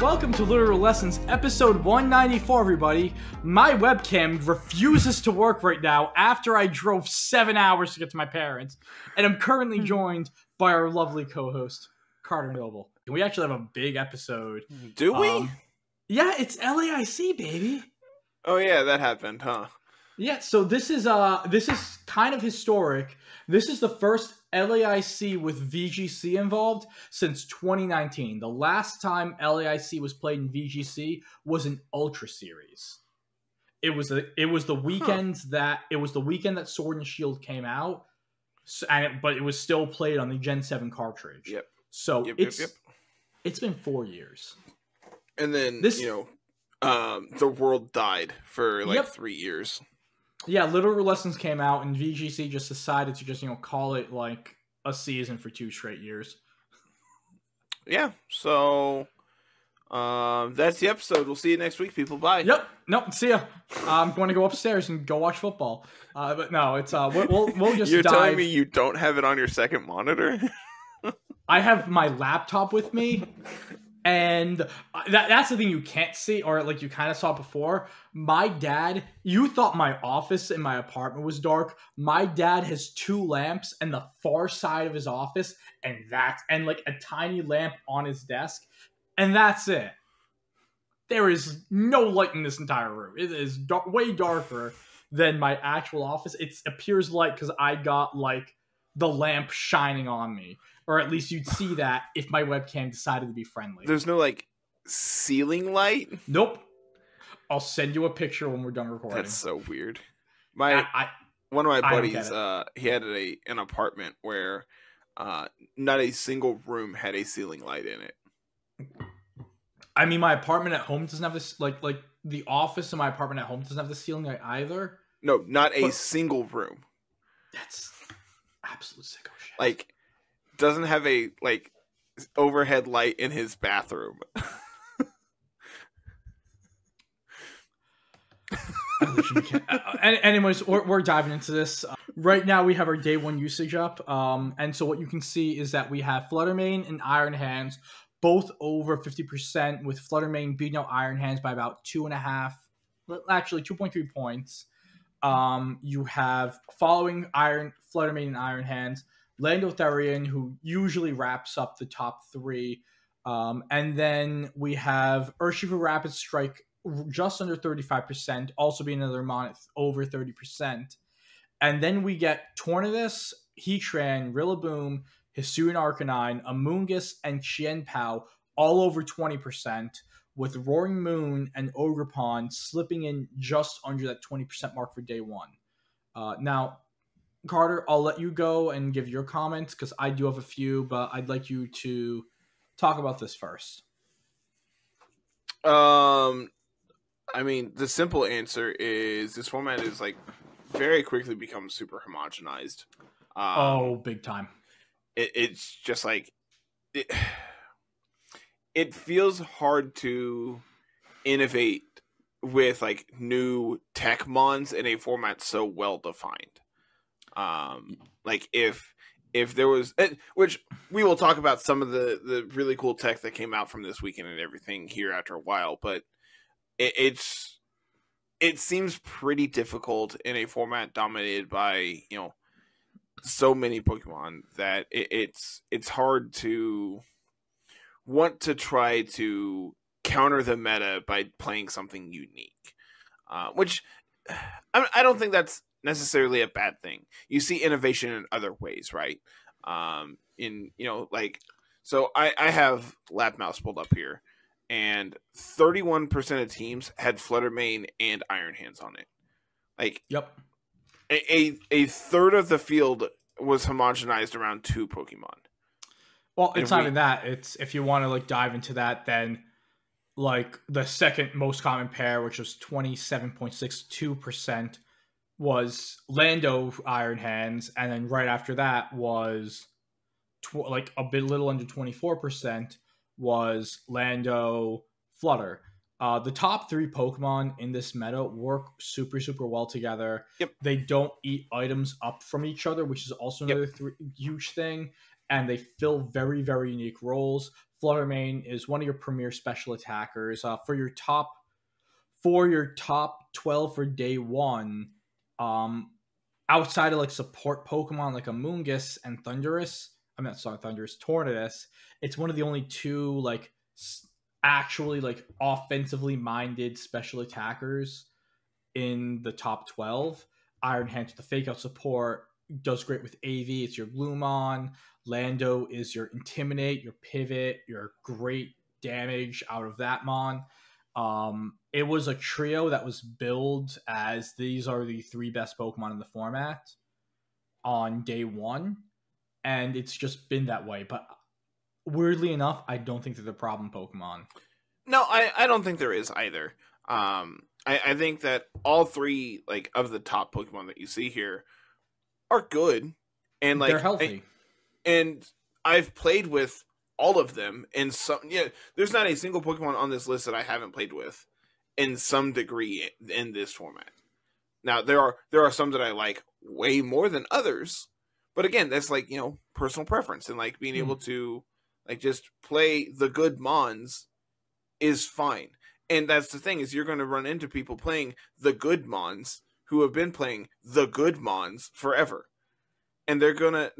Welcome to Littleroot Lessons, episode 194, everybody. My webcam refuses to work right now after I drove 7 hours to get to my parents, and I'm currently joined by our lovely co-host, Carter Noble. And we actually have a big episode. Do we? Yeah, it's LAIC, baby. Oh yeah, that happened, huh? Yeah, so this is kind of historic. This is the first LAIC with VGC involved since 2019. The last time LAIC was played in VGC was an Ultra Series. It was the weekend that Sword and Shield came out, but it was still played on the Gen 7 cartridge. Yep. So it's been 4 years. And then the world died for 3 years. Yeah, Littleroot Lessons came out, and VGC just decided to just, call it, like, a season for 2 straight years. Yeah, so, that's the episode. We'll see you next week, people. Bye. Yep. Nope, see ya. I'm going to go upstairs and go watch football. But no, it's, we'll just You're telling me you don't have it on your second monitor? I have my laptop with me. And that's the thing you can't see, or like you kind of saw before. My dad, you thought my office in my apartment was dark. My dad has 2 lamps in the far side of his office, and like a tiny lamp on his desk, and that's it. There is no light in this entire room. It is way darker than my actual office. It appears light because I got like the lamp shining on me. Or at least you'd see that if my webcam decided to be friendly. There's no, ceiling light? Nope. I'll send you a picture when we're done recording. That's so weird. One of my buddies, he had an apartment where not a single room had a ceiling light in it. I mean, my apartment at home doesn't have this, like the office in my apartment at home doesn't have the ceiling light either. No, not a single room. That's absolute sicko shit. Doesn't have a overhead light in his bathroom. Anyways, we're diving into this. Right now we have our day 1 usage up. And so what you can see is that we have Fluttermane and Iron Hands both over 50%, with Fluttermane beating out Iron Hands by about 2.3 points. You have following Fluttermane and Iron Hands, Lando Therian, who usually wraps up the top 3. And then we have Urshifu Rapid Strike just under 35%, also being another month over 30%. And then we get Tornadus, Heatran, Rillaboom, Hisuian Arcanine, Amoonguss, and Qianpao all over 20%, with Roaring Moon and Ogerpon slipping in just under that 20% mark for day 1. Now, Carter, I'll let you go and give your comments because I do have a few, but I'd like you to talk about this first. I mean, the simple answer is this format is very quickly becomes super homogenized. Big time. It's just it feels hard to innovate with new tech mons in a format so well defined. If there was, which we will talk about some of the really cool tech that came out from this weekend and everything here after a while, but it seems pretty difficult in a format dominated by, so many Pokemon that it's hard to want to try to counter the meta by playing something unique, which I don't think that's necessarily a bad thing. You see innovation in other ways, right? So I have Lapmouse pulled up here, and 31% of teams had Fluttermane and Iron Hands on it. Yep. A third of the field was homogenized around 2 Pokemon. Well, it's not even that. It's if you want to dive into that, then the second most common pair, which was 27.62%, was Lando Iron Hands, and then right after that was little under 24% was Lando Flutter. The top 3 Pokemon in this meta work super, super well together. Yep. They don't eat items up from each other, which is also another huge thing. and they fill very, very unique roles. Flutter Mane is one of your premier special attackers. For your top 12 for day one, outside of like support Pokemon like Amoonguss and Tornadus, it's one of the only two like actually like offensively minded special attackers in the top 12. Iron Hands with the fake out support does great with AV. It's your Gloomon. Lando is your Intimidate, your Pivot, your great damage out of that mon. It was a trio that was billed as these are the three best Pokemon in the format on day one, and it's just been that way. But weirdly enough, I don't think they're the problem Pokemon. No, I don't think there is either. I think that all three like of the top Pokemon that you see here are good, and like they're healthy. And I've played with all of them in some. Yeah, there's not a single Pokemon on this list that I haven't played with in some degree in this format. Now there are some that I like way more than others, but again, that's like, you know, personal preference, and like being able to like just play the good mons is fine. And that's the thing, is you're going to run into people playing the good mons who have been playing the good mons forever. And they're gonna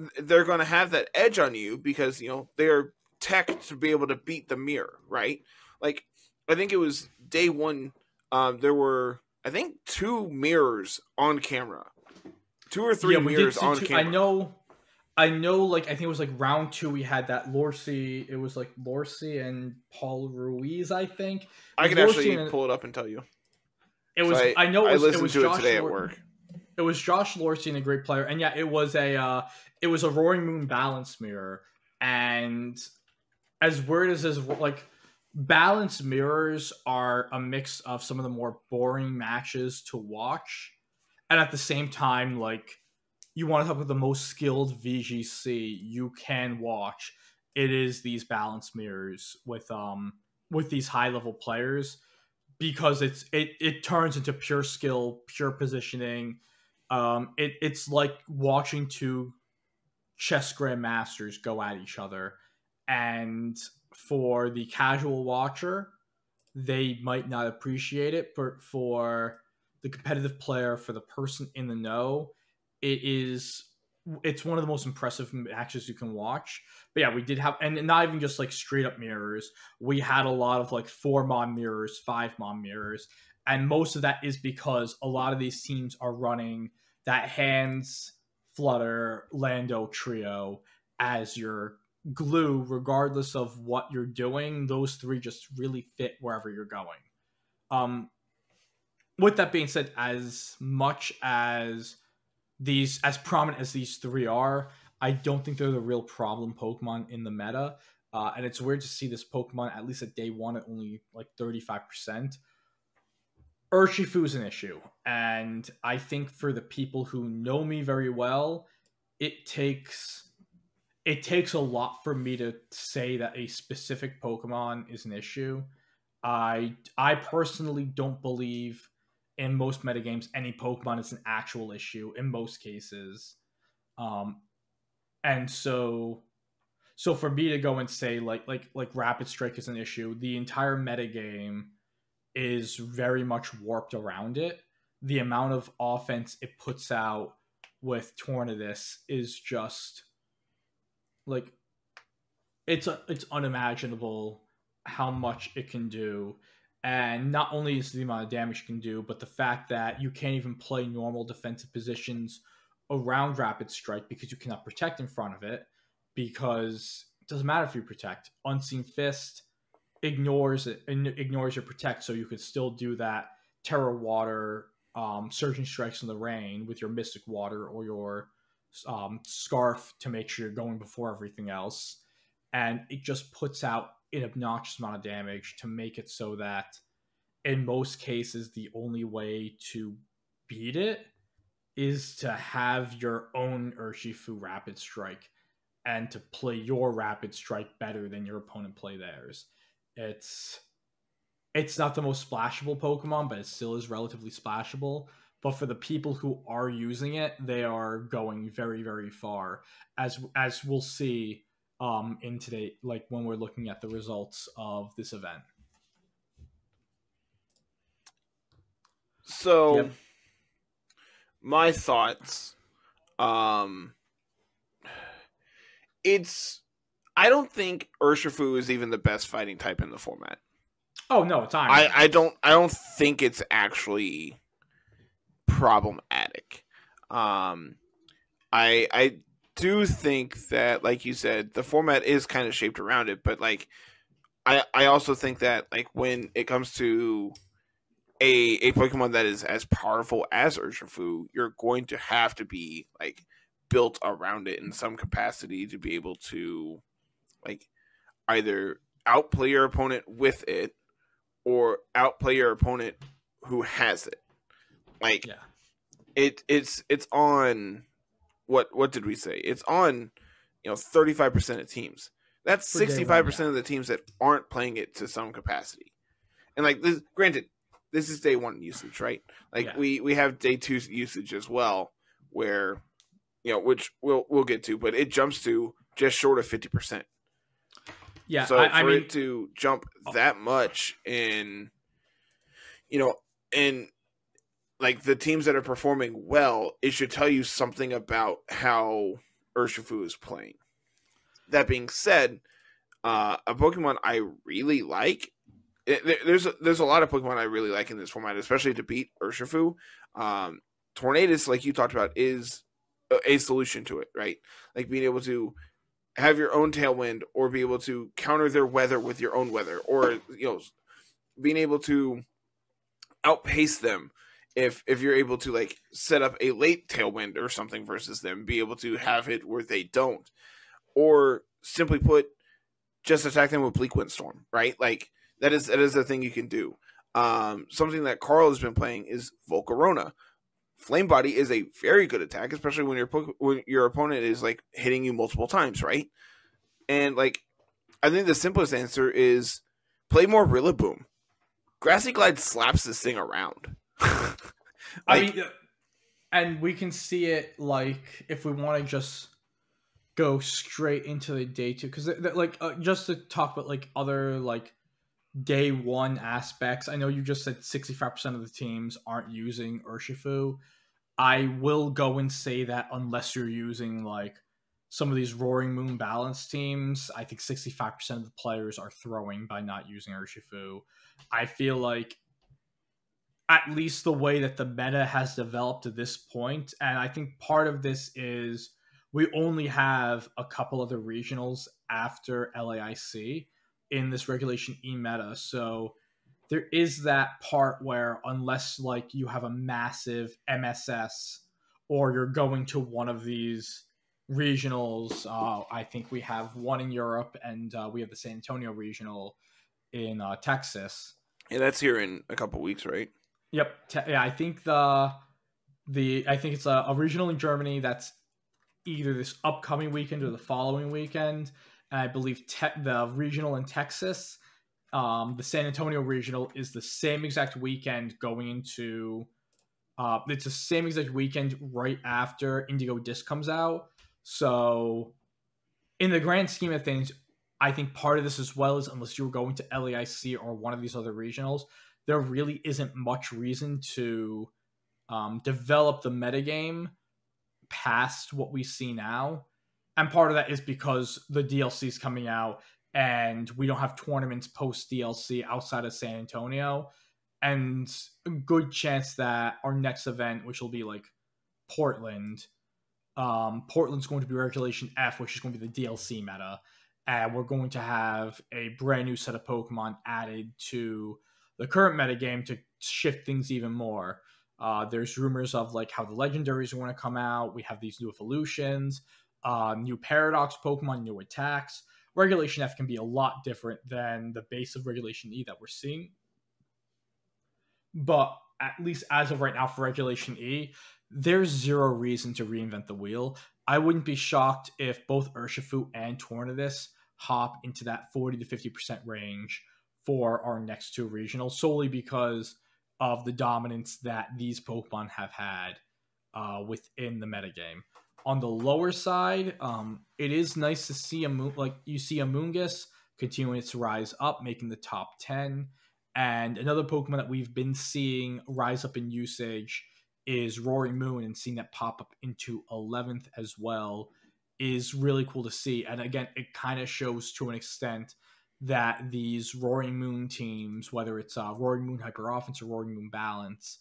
have that edge on you because, you know, they're tech to be able to beat the mirror, right? Like, I think it was day one, there were, I think, 2 mirrors on camera. 2 or 3 mirrors on camera. I know, like, I think it was like round 2 we had that Lorcy, it was like Lorcy and Paul Ruiz, I think. I can actually pull it up and tell you. It was, so I listened to it today at work. It was Josh Lorcy, and a great player, and yeah, it was a Roaring Moon balance mirror, and as weird as this, like, balance mirrors are a mix of some of the more boring matches to watch, and at the same time, like, you want to talk about the most skilled VGC you can watch. It is these balance mirrors with these high level players, because it turns into pure skill, pure positioning. It's like watching 2 chess grandmasters go at each other, and for the casual watcher, they might not appreciate it, but for the competitive player, for the person in the know, it's one of the most impressive matches you can watch. But yeah, we did have, and not even just like straight up mirrors, we had a lot of like 4-mon mirrors, 5-mon mirrors, and most of that is because a lot of these teams are running that Hands, Flutter, Lando trio as your glue, regardless of what you're doing. Those 3 just really fit wherever you're going. With that being said, as much as prominent as these 3 are, I don't think they're the real problem Pokemon in the meta. And it's weird to see this Pokemon, at least at day 1, at only like 35%. Urshifu is an issue, and I think for the people who know me very well, it takes a lot for me to say that a specific Pokemon is an issue. I personally don't believe in most metagames any Pokemon is an actual issue in most cases. And so for me to go and say like Rapid Strike is an issue, the entire metagame is very much warped around it. The amount of offense it puts out with Tornadus is just like, it's unimaginable how much it can do. And not only is the amount of damage it can do, but the fact that you can't even play normal defensive positions around Rapid Strike because you cannot protect in front of it, because it doesn't matter if you protect. Unseen Fist ignores your protect, so you could still do that Terror Water, Surging Strikes in the Rain with your Mystic Water or your Scarf to make sure you're going before everything else. And it just puts out an obnoxious amount of damage to make it so that in most cases the only way to beat it is to have your own Urshifu Rapid Strike and to play your Rapid Strike better than your opponent play theirs. It's not the most splashable Pokemon, but it still is relatively splashable. but for the people who are using it, they are going very, very far, as we'll see in today, like when we're looking at the results of this event. So, Yep. my thoughts, I don't think Urshifu is even the best fighting type in the format. Oh no, it's Iron. I don't think it's actually problematic. I do think that, like you said, the format is kind of shaped around it, but like I also think that like when it comes to a Pokemon that is as powerful as Urshifu, you're going to have to be like built around it in some capacity to be able to like either outplay your opponent with it or outplay your opponent who has it. Like it's on what did we say? It's on 35% of teams. That's 65% of the teams that aren't playing it to some capacity. And like this, granted, this is day 1 usage, right? Like we have day 2 usage as well, where which we'll get to, but it jumps to just short of 50%. Yeah, so I mean, it to jump that much in, and like the teams that are performing well, it should tell you something about how Urshifu is playing. That being said, a Pokemon I really like. There's a lot of Pokemon I really like in this format, especially to beat Urshifu. Tornadus, like you talked about, is a solution to it, right? Like being able to have your own Tailwind, or be able to counter their weather with your own weather, or being able to outpace them if you're able to like set up a late Tailwind or something versus them, be able to have it where they don't, or simply put, just attack them with Bleak Windstorm, right? Like that is a thing you can do. Something that Carl has been playing is Volcarona. Flame Body is a very good attack, especially when your opponent is like hitting you multiple times, right? And like, I think the simplest answer is play more Rillaboom. Grassy Glide slaps this thing around. I mean, and we can see it like if we want to just go straight into the day 2, because like just to talk about like other like day 1 aspects. I know you just said 65% of the teams aren't using Urshifu. I will go and say that unless you're using like some of these Roaring Moon balance teams, I think 65% of the players are throwing by not using Urshifu. I feel like at least the way that the meta has developed to this point, and I think part of this is we only have a couple other regionals after LAIC in this Regulation E meta, so there is that part where unless like you have a massive MSS or you're going to one of these regionals, I think we have one in Europe, and we have the San Antonio regional in Texas. Yeah, that's here in a couple weeks, right? Yep. Yeah, I think I think it's a regional in Germany that's either this upcoming weekend or the following weekend. And I believe the regional in Texas, the San Antonio regional, is the same exact weekend going into. It's the same exact weekend right after Indigo Disc comes out. So, in the grand scheme of things, I think part of this as well is unless you're going to LAIC or one of these other regionals, there really isn't much reason to develop the metagame past what we see now. And part of that is because the DLC is coming out and we don't have tournaments post DLC outside of San Antonio. And a good chance that our next event, which will be like Portland's going to be Regulation F, which is going to be the DLC meta. And we're going to have a brand new set of Pokemon added to the current metagame to shift things even more. There's rumors of like how the legendaries are going to come out. We have these new evolutions, new Paradox Pokemon, new attacks. Regulation F can be a lot different than the base of Regulation E that we're seeing. But at least as of right now for Regulation E, there's zero reason to reinvent the wheel. I wouldn't be shocked if both Urshifu and Tornadus hop into that 40 to 50% range for our next 2 regionals, solely because of the dominance that these Pokemon have had within the metagame. On the lower side, it is nice to see you see Amoonguss continuing its rise up, making the top 10. And another Pokemon that we've been seeing rise up in usage is Roaring Moon, and seeing that pop up into 11th as well is really cool to see. And again, it kind of shows to an extent that these Roaring Moon teams, whether it's Roaring Moon Hyper Offense or Roaring Moon Balance,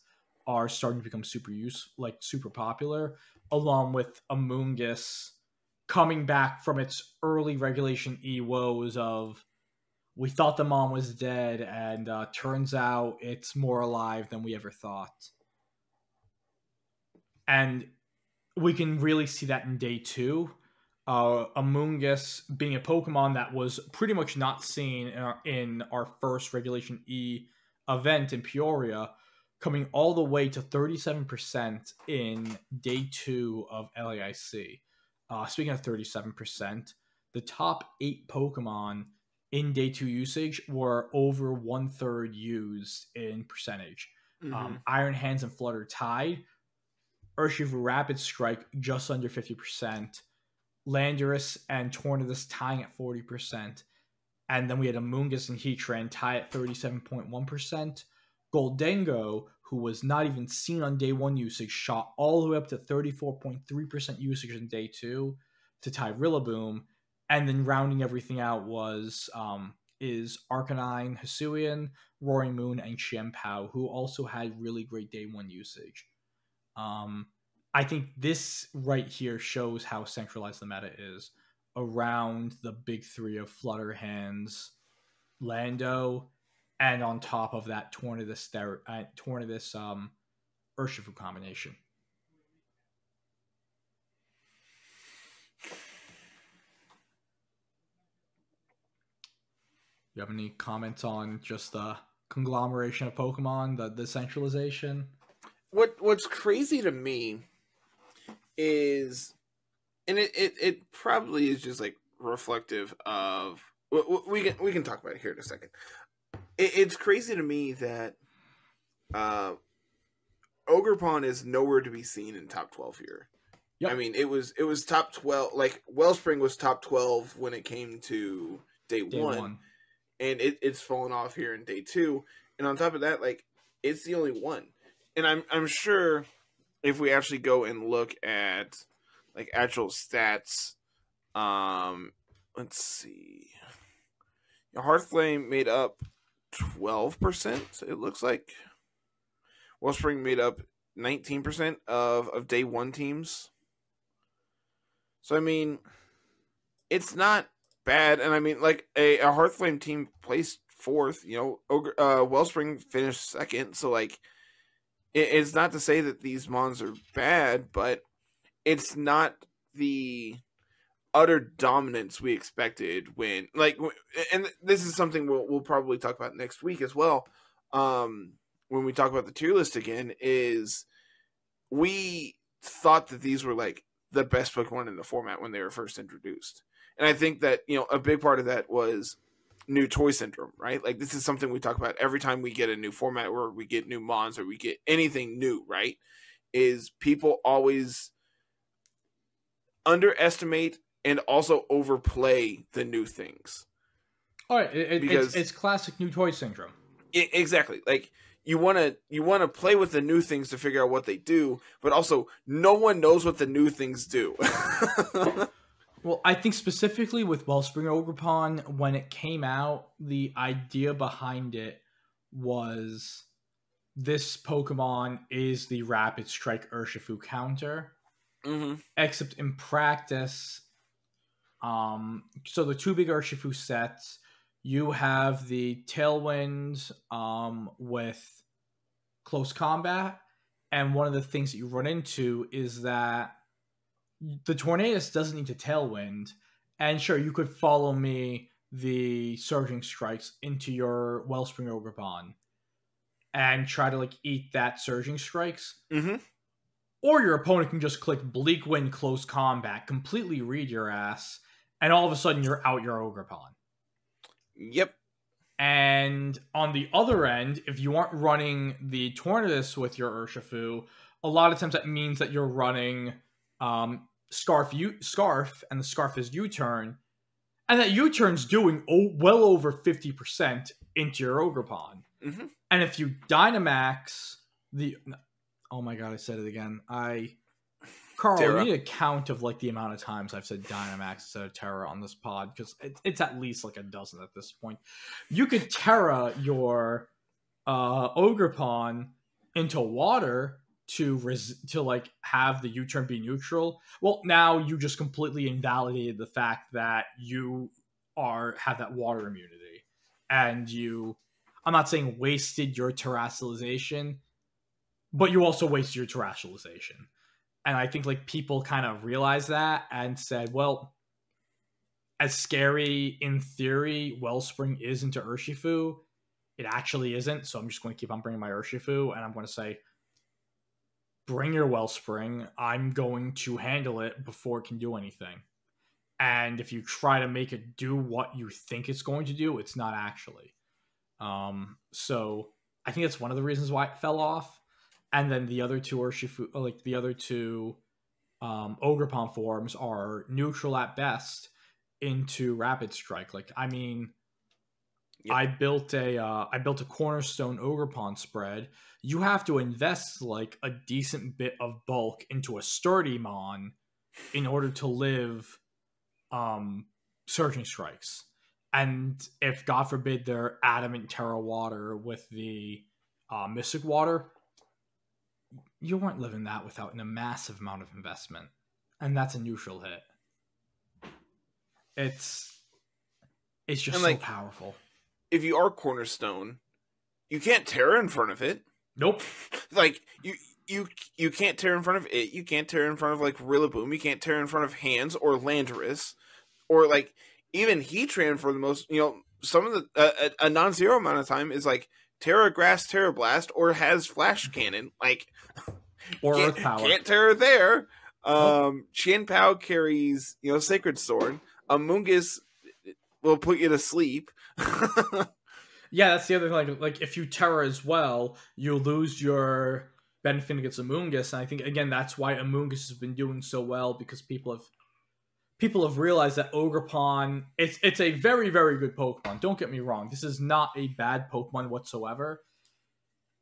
are starting to become super popular, along with Amoonguss coming back from its early Regulation E woes of, we thought the mom was dead, and turns out it's more alive than we ever thought. And we can really see that in day 2. Amoonguss being a Pokemon that was pretty much not seen in our first Regulation E event in Peoria, coming all the way to 37% in day 2 of LAIC. Speaking of 37%, the top 8 Pokemon in day 2 usage were over 1/3 used in percentage. Iron Hands and Flutter tied. Urshifu Rapid Strike just under 50%. Landorus and Tornadus tying at 40%. And then we had Amoonguss and Heatran tie at 37.1%. Goldengo, who was not even seen on day 1 usage, shot all the way up to 34.3% usage in day 2 to tie Rillaboom. And then rounding everything out is Arcanine, Hisuian, Roaring Moon, and Xianpao, who also had really great day 1 usage. I think this right here shows how centralized the meta is around the big 3 of Flutter, Hands, Lando, and on top of that Tornadus Urshifu combination. You have any comments on just the conglomeration of Pokemon, the centralization? What's crazy to me is, and it probably is just like reflective of, we can talk about it here in a second. It's crazy to me that Ogerpon is nowhere to be seen in top 12 here. Yep. I mean, it was top 12. Like Wellspring was top 12 when it came to day one, and it's fallen off here in day 2. And on top of that, like, it's the only one. And I'm sure if we actually go and look at like actual stats, let's see. Hearthflame made up 12%, it looks like. Wellspring made up 19% of day 1 teams. So I mean, it's not bad. And I mean, like a Hearthflame team placed 4th, Wellspring finished 2nd, so like it's not to say that these mons are bad, but it's not the utter dominance we expected when, like, and this is something we'll probably talk about next week as well. When we talk about the tier list again, is we thought that these were like the best Pokemon in the format when they were first introduced. And I think that, a big part of that was new toy syndrome, right? Like, this is something we talk about every time we get a new format or we get new mons or we get anything new, right? Is people always underestimate and also overplay the new things. All right, it's classic new toy syndrome. Exactly. Like, you want to play with the new things to figure out what they do, but also no one knows what the new things do. Well, I think specifically with Wellspring Ogerpon, when it came out, the idea behind it was this Pokemon is the Rapid Strike Urshifu counter. Mm-hmm. Except in practice, so the 2 big Urshifu sets, you have the Tailwind with close combat, and one of the things that you run into is that the Tornadus doesn't need to Tailwind, and sure, you could follow me the Surging Strikes into your Wellspring Ogerpon and try to like eat that Surging Strikes. Mm-hmm. Or your opponent can just click Bleak Wind Close Combat, completely read your ass, and all of a sudden you're out your Ogerpon. Yep. And on the other end, if you aren't running the Tornadus with your Urshifu, a lot of times that means that you're running Scarf, and the Scarf is U-turn, and that U-turn's doing well over 50% into your Ogerpon. Mm-hmm. And if you Dynamax the... Oh my god, I said it again. Carl, Terra. we need a count of like the amount of times I've said Dynamax instead of Terra on this pod, because it's at least like a dozen at this point. You could Terra your Ogerpon into water to like have the U-turn be neutral. Well, now you just completely invalidated the fact that you have that water immunity, and I'm not saying wasted your terrestrialization, but you also wasted your terrestrialization. And I think like people kind of realized that and said, well, as scary in theory Wellspring is into Urshifu, it actually isn't. So I'm just going to keep on bringing my Urshifu, and I'm going to say, bring your Wellspring. I'm going to handle it before it can do anything. And if you try to make it do what you think it's going to do, it's not actually. So I think that's one of the reasons why it fell off. And then the other two Urshifu, like the other two Ogerpon forms, are neutral at best into Rapid Strike. Like, I mean, yep. I built a Cornerstone Ogerpon spread. You have to invest like a decent bit of bulk into a Sturdymon in order to live Surging Strikes. And if, God forbid, they're Adamant Terra Water with the Mystic Water, you weren't living that without a massive amount of investment. And that's a neutral hit. It's just like, so powerful. If you are Cornerstone, you can't Terra in front of it. Nope. Like, you can't Terra in front of it. You can't Terra in front of, like, Rillaboom. You can't Terra in front of Hands or Landorus. Or, like, even Heatran for the most, some of the, a non-zero amount of time is, like, Terra Grass, Terra Blast, or has Flash Cannon. Like, or Earth Power. Can't Terra there. Chien-Pao carries, Sacred Sword. Amoonguss will put you to sleep. Yeah, that's the other thing. Like if you Terra as well, you lose your benefit against Amoonguss. And I think, again, that's why Amoonguss has been doing so well, because people have realized that Ogerpon, it's a very, very good Pokemon. Don't get me wrong. This is not a bad Pokemon whatsoever.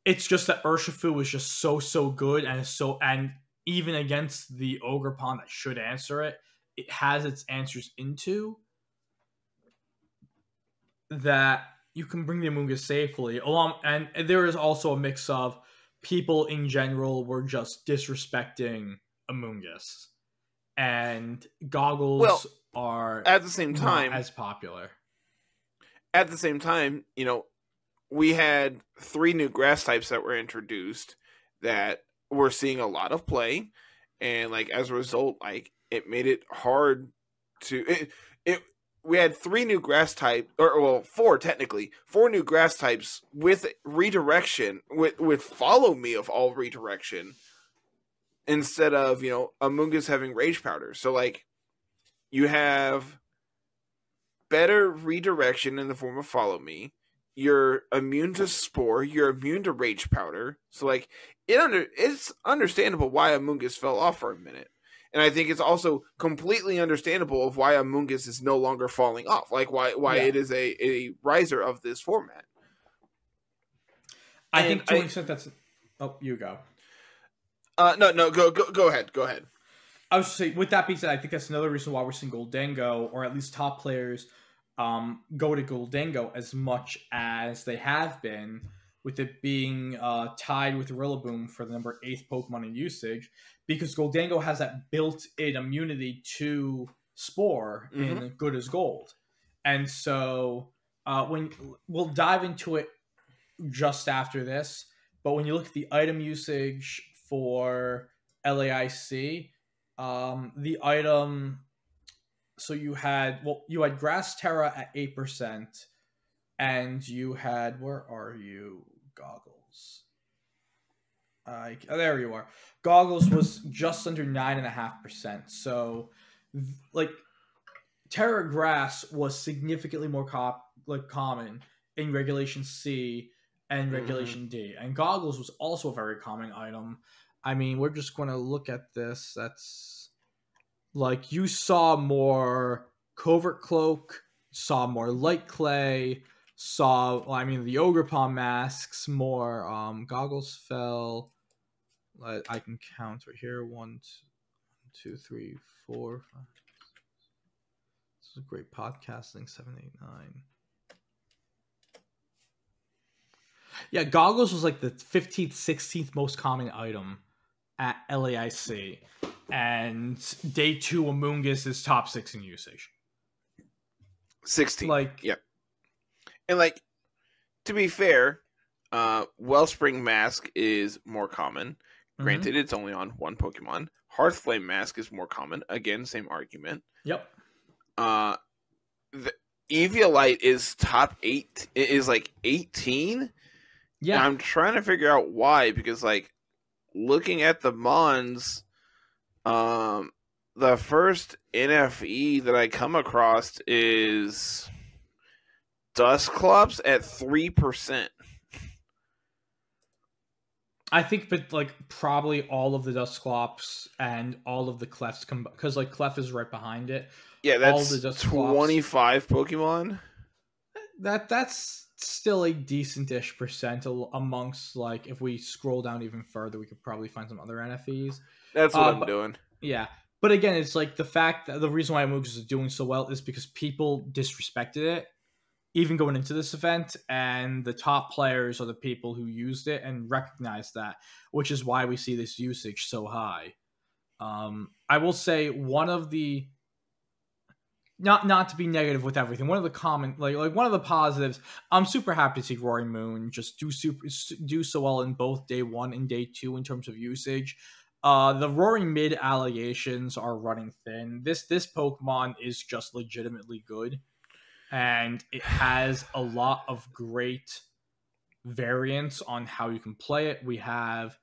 It's just that Urshifu is just so good, and even against the Ogerpon that should answer it, it has its answers into that you can bring the Amoonguss safely along. And there is also a mix of people in general were just disrespecting Amoonguss. And Goggles are at the same time not as popular. At the same time, we had 3 new grass types that were introduced that were seeing a lot of play, and like as a result, like it made it hard to we had 3 new grass types, or well, 4 technically, 4 new grass types with redirection, with Follow Me of all redirection, instead of, Amoonguss having Rage Powder. So, like, you have better redirection in the form of Follow Me. You're immune to Spore. You're immune to Rage Powder. So, like, it's understandable why Amoonguss fell off for a minute. And I think it's also completely understandable of why Amoonguss is no longer falling off. Like, why it is a riser of this format. I think to an extent that's... Oh, you go. No, go ahead. Go ahead. I was just saying, with that being said, I think that's another reason why we're seeing Goldengo, or at least top players, go to Goldengo as much as they have been, with it being tied with Rillaboom for the number 8th Pokemon in usage, because Goldengo has that built-in immunity to Spore in Good as Gold. And so when we'll dive into it just after this, but when you look at the item usage for LAIC, the item, so you had Grass Terra at 8%, and you had, where are you, Goggles? There you are. Goggles was just under 9.5%. So, like, Terra Grass was significantly more common in Regulation C and Regulation D. And Goggles was also a very common item. I mean, we're just going to look at this. That's like you saw more Covert Cloak, saw more Light Clay, saw, well, I mean, the Ogre Palm masks, more Goggles fell. I can count right here. 1, 2, 3, 4, 5. This is a great podcasting. 7, 8, 9. Yeah, Goggles was like the 15th, 16th most common item at LAIC. And day 2, Amoongus is top 6 in usage. 16. Like, yeah. And like, to be fair, Wellspring Mask is more common. Granted, it's only on one Pokemon. Hearthflame Mask is more common. Again, same argument. Yep. The Eviolite is top 8. It is like 18. Yeah. And I'm trying to figure out why, because like looking at the Mons, the first NFE that I come across is Dusclops at 3%. I think, but like probably all of the Dusclops and all of the Clefs because like Clef is right behind it. Yeah, that's all the Dusclops, 25 Pokemon. That's still a decent-ish percent amongst, like, if we scroll down even further, we could probably find some other NFEs. That's what I'm doing. Yeah. But again, it's like the fact that the reason why Amoongus is doing so well is because people disrespected it, even going into this event, and the top players are the people who used it and recognized that, which is why we see this usage so high. I will say one of the... Not to be negative with everything. One of the common, like one of the positives, I'm super happy to see Roaring Moon just do so well in both day 1 and day 2 in terms of usage. The Roaring Mid allegations are running thin. This Pokemon is just legitimately good, and it has a lot of great variants on how you can play it. We have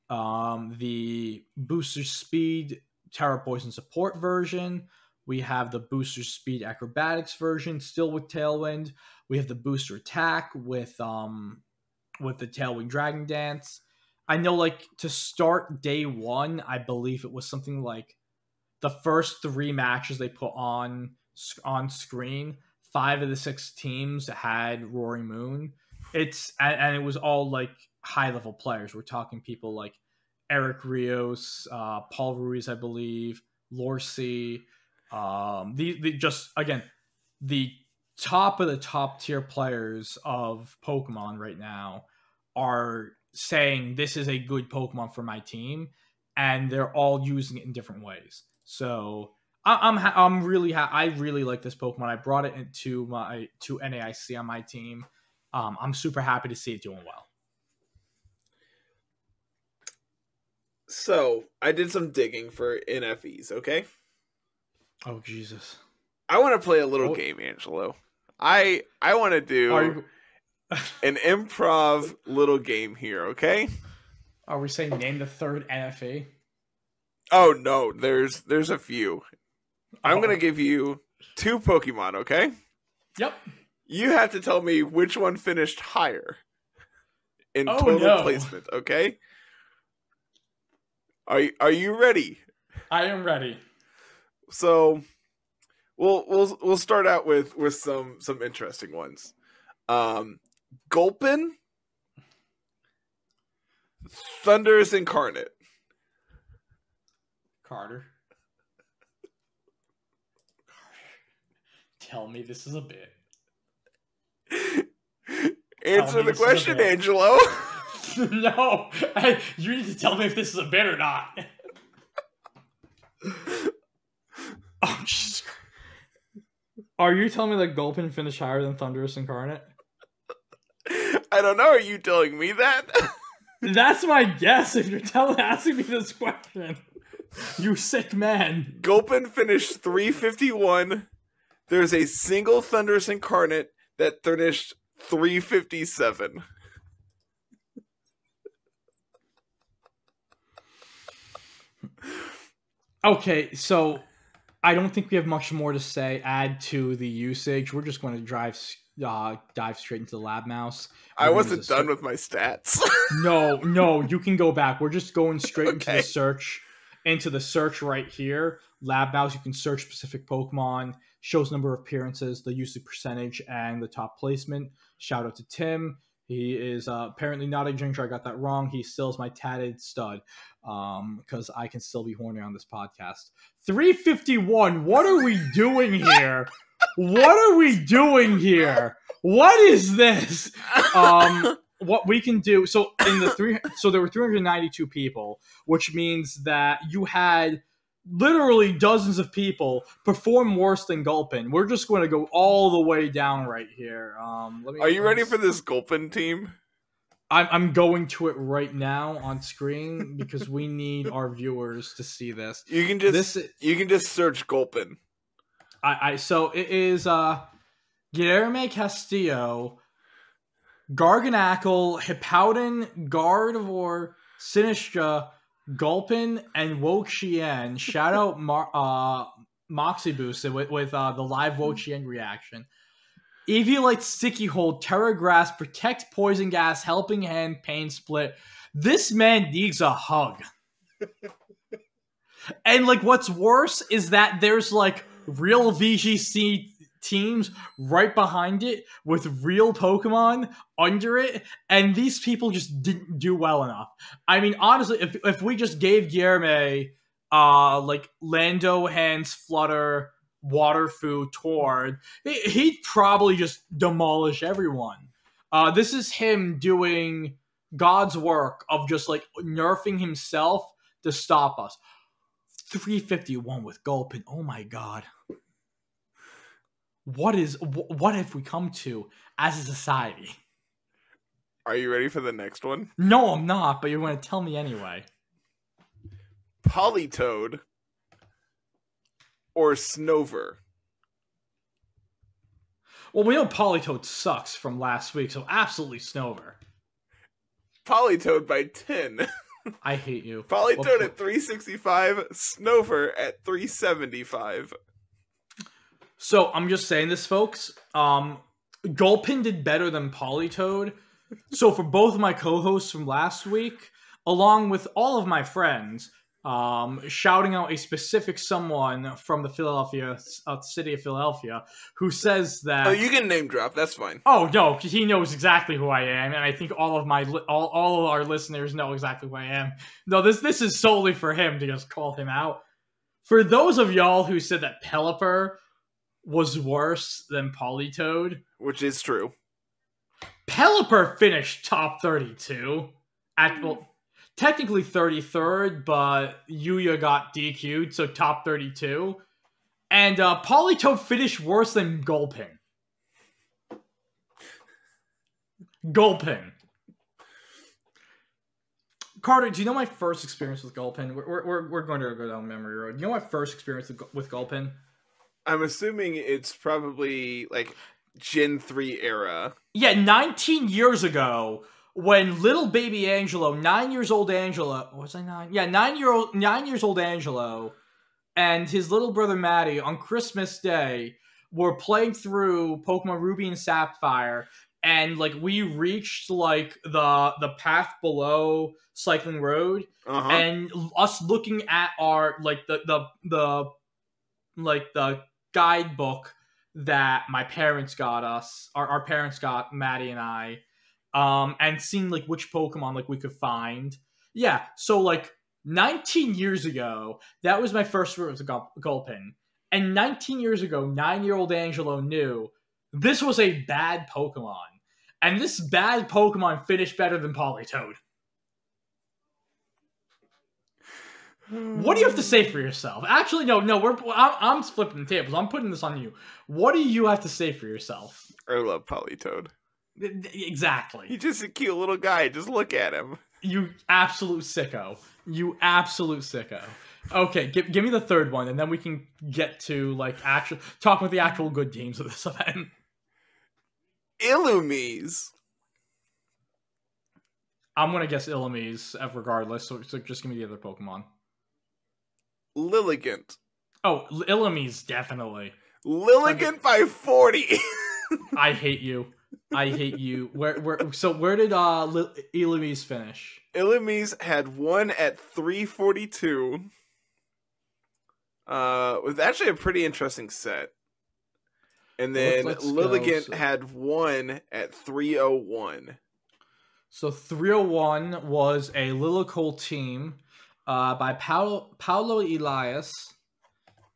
the Booster Speed Terra Poison support version. We have the Booster Speed Acrobatics version, still with Tailwind. We have the Booster Attack with the Tailwind Dragon Dance. I know, like, to start day 1, I believe it was something like the first 3 matches they put on screen, 5 of the 6 teams had Roaring Moon. And it was all, like, high-level players. We're talking people like Eric Rios, Paul Ruiz, I believe, Lorcy. Just again, the top of the top tier players of Pokemon right now are saying this is a good Pokemon for my team, and they're all using it in different ways. So I'm really I really like this Pokemon. I brought it into to NAIC on my team. I'm super happy to see it doing well. So I did some digging for NFEs. Okay. Oh, Jesus. I want to play a little game, Angelo. I want to do an improv little game here, okay? Are we saying name the third NFE? Oh, no. There's a few. I'm going to give you 2 Pokemon, okay? Yep. You have to tell me which one finished higher in total placement, okay? Are you ready? I am ready. So, we'll start out with some interesting ones. Gulpin, Thunderous Incarnate. Carter. Tell me this is a bit. Answer the question, Angelo. No, you need to tell me if this is a bit or not. Oh, Jesus Christ. Are you telling me that Gulpin finished higher than Thunderous Incarnate? I don't know. Are you telling me that? That's my guess if you're asking me this question. You sick man. Gulpin finished 351. There's a single Thunderous Incarnate that finished 357. Okay, so I don't think we have much more to say. Add to the usage. We're just going to dive straight into the lab mouse. I wasn't done with my stats. No, you can go back. We're just going straight into the search. Into the search right here. Lab mouse, you can search specific Pokemon, shows number of appearances, the usage percentage, and the top placement. Shout out to Tim. He is apparently not a ginger. I got that wrong. He still is my tatted stud because I can still be horny on this podcast. 351. What are we doing here? What are we doing here? What is this? What we can do. So there were 392 people, which means that you had literally dozens of people perform worse than Gulpin. We're just going to go all the way down right here. Are you ready for this Gulpin team? I'm going to it right now on screen because we need our viewers to see this. You can just search Gulpin. So it is Guilherme Castillo, Garganacl, Hippowdon, Gardevoir, Sinistra, Gulpin, and Wo-Chien. Shout out Moxie Boost with the live Wo-Chien reaction. Eviolite, Sticky Hold, Terra Grass, Protect, Poison Gas, Helping Hand, Pain Split. This man needs a hug. And like what's worse is that there's like real VGC teams right behind it with real Pokemon under it, and these people just didn't do well enough. I mean, honestly, if we just gave Guilherme like Lando, Hands, Flutter, Waterfoo, Tord, he'd probably just demolish everyone. This is him doing God's work of just like nerfing himself to stop us. 351 with Gulpin. Oh my god. What have we come to as a society? Are you ready for the next one? No, I'm not, but you're going to tell me anyway. Politoed or Snover? Well, we know Politoed sucks from last week, so absolutely Snover. Politoed by 10. I hate you. Politoed at 365, Snover at 375. So, I'm just saying this, folks. Gulpin did better than Politoed. So, for both of my co-hosts from last week, along with all of my friends, shouting out a specific someone from the city of Philadelphia, who says that... Oh, you can name drop. That's fine. Oh, no, because he knows exactly who I am, and I think all of our listeners know exactly who I am. No, this is solely for him to just call him out. For those of y'all who said that Pelipper was worse than Politoed, which is true. Pelipper finished top 32 technically 33rd, but Yuya got DQ'd, so top 32. And Politoed finished worse than Gulpin. Carter, do you know my first experience with Gulpin? We're going to go down memory road. You know my first experience with Gulpin? I'm assuming it's probably like Gen 3 era. Yeah, 19 years ago, when little baby Angelo, 9 years old Angelo, was I 9? Yeah, 9 years old Angelo, and his little brother Maddie on Christmas Day were playing through Pokemon Ruby and Sapphire, and like we reached like the path below Cycling Road, and us looking at our like the guidebook that my parents got us, our parents got Maddie and I, and seeing like which Pokemon like we could find. Yeah, so like 19 years ago, that was my first experience with Gulpin. And 19 years ago, 9-year-old Angelo knew this was a bad Pokemon. And this bad Pokemon finished better than Politoed. What do you have to say for yourself? Actually, no, I'm flipping the tables. I'm putting this on you. What do you have to say for yourself? I love Politoed. Exactly. He's just a cute little guy. Just look at him. You absolute sicko. Okay, give me the third one, and then we can get to like talk with the actual good teams of this event. Illumise. I'm gonna guess Illumise regardless. So just give me the other Pokemon. Lilligant. Oh, Illumise, definitely. Lilligant by 40. I hate you. I hate you. So where did Illumise finish? Illumise had one at 342. Was actually a pretty interesting set. And then Lilligant had one at 301. So 301 was a Lillicool team by Paulo Elias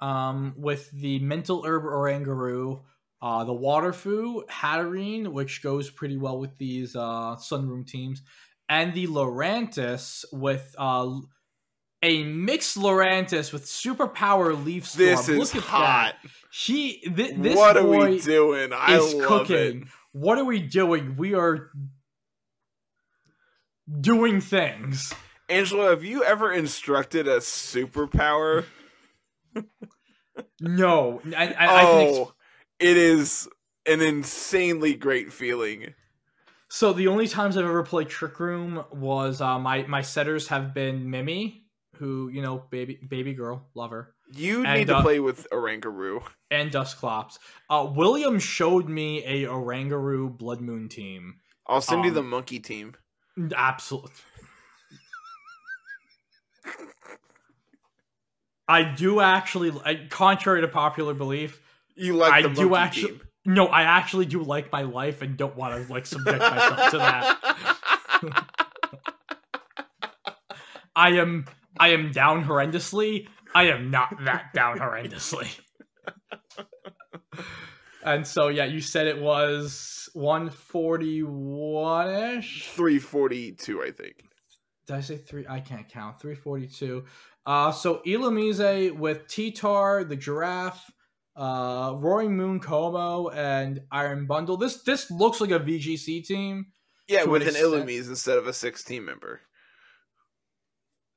with the Mental Herb Orangaroo, the Waterfoo, Hatterene, which goes pretty well with these Sunroom teams, and the Lurantis with a mixed Lurantis with superpower Leaf Storm. This is hot. This what boy are we doing? I is love cooking. it. What are we doing? We are doing things. Angelo, have you ever instructed a superpower? No. It is an insanely great feeling. So the only times I've ever played Trick Room was my setters have been Mimi, who, you know, baby girl, love her. You need to play with Orangaroo. And Dusclops. William showed me a Orangaroo Blood Moon team. I'll send you the monkey team. Absolutely. I do actually, contrary to popular belief, you like the monkey team. No, I actually do like my life and don't want to subject myself to that. I am down horrendously. I am not that down horrendously. And so, yeah, you said it was 141-ish? 342, I think. Did I say 3? I can't count. 342. So Illumise with T-Tar, the Giraffe, Roaring Moon Como, and Iron Bundle. This looks like a VGC team. Yeah, with an Illumise instead of a 6-team member.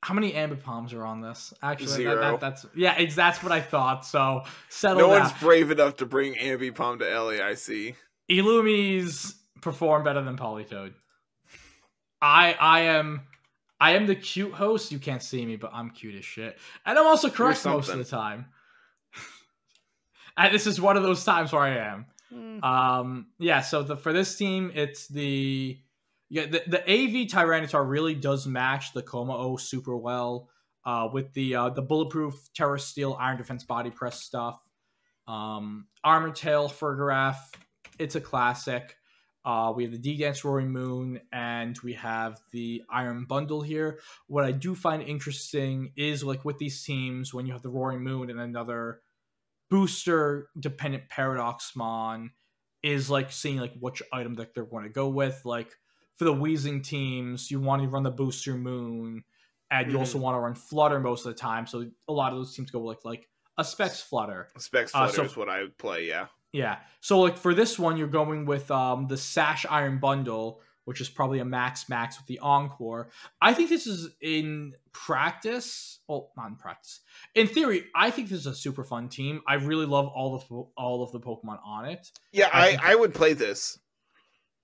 How many Ambipoms are on this? Actually, 0. That's what I thought. So settle. No one's brave enough to bring Ambipom to LAIC. Illumise perform better than Politoed. I am the cute host. You can't see me, but I'm cute as shit, and I'm also correct most of the time. And this is one of those times where I am. Yeah. So for this team, it's the AV Tyranitar really does match the Como-O super well with the bulletproof Terra Steel Iron Defense Body Press stuff. Armor Tail Fergaraf, it's a classic. We have the D-Dance Roaring Moon, and we have the Iron Bundle here. What I do find interesting is, like, with these teams, when you have the Roaring Moon and another booster-dependent Paradox Mon, is, like, seeing, like, which item that they're going to go with. Like, for the Wheezing teams, you want to run the Booster Moon, and you also want to run Flutter most of the time, so a lot of those teams go with, like, a Specs Flutter. Specs Flutter is what I would play, yeah. Yeah. So, like, for this one, you're going with the Sash Iron Bundle, which is probably a max with the Encore. I think this is in practice. Well, not in practice. In theory, I think this is a super fun team. I really love all of the Pokemon on it. Yeah, I would play this.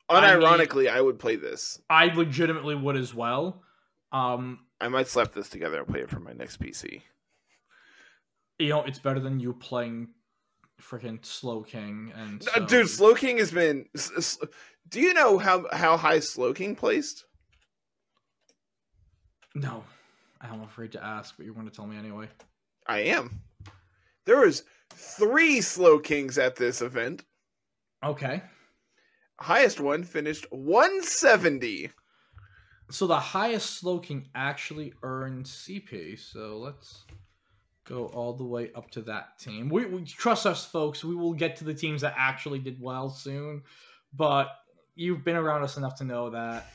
Unironically, I would play this. I legitimately would as well. I might slap this together and play it for my next PC. You know, it's better than you playing freaking Slowking. And so... Dude, Slowking has been... Do you know how high Slowking placed? No. I'm afraid to ask, but you're going to tell me anyway. I am. There was 3 Slowkings at this event. Okay. Highest one finished 170. So the highest Slowking actually earned CP. So let's go all the way up to that team. We trust us, folks. We will get to the teams that actually did well soon. But you've been around us enough to know that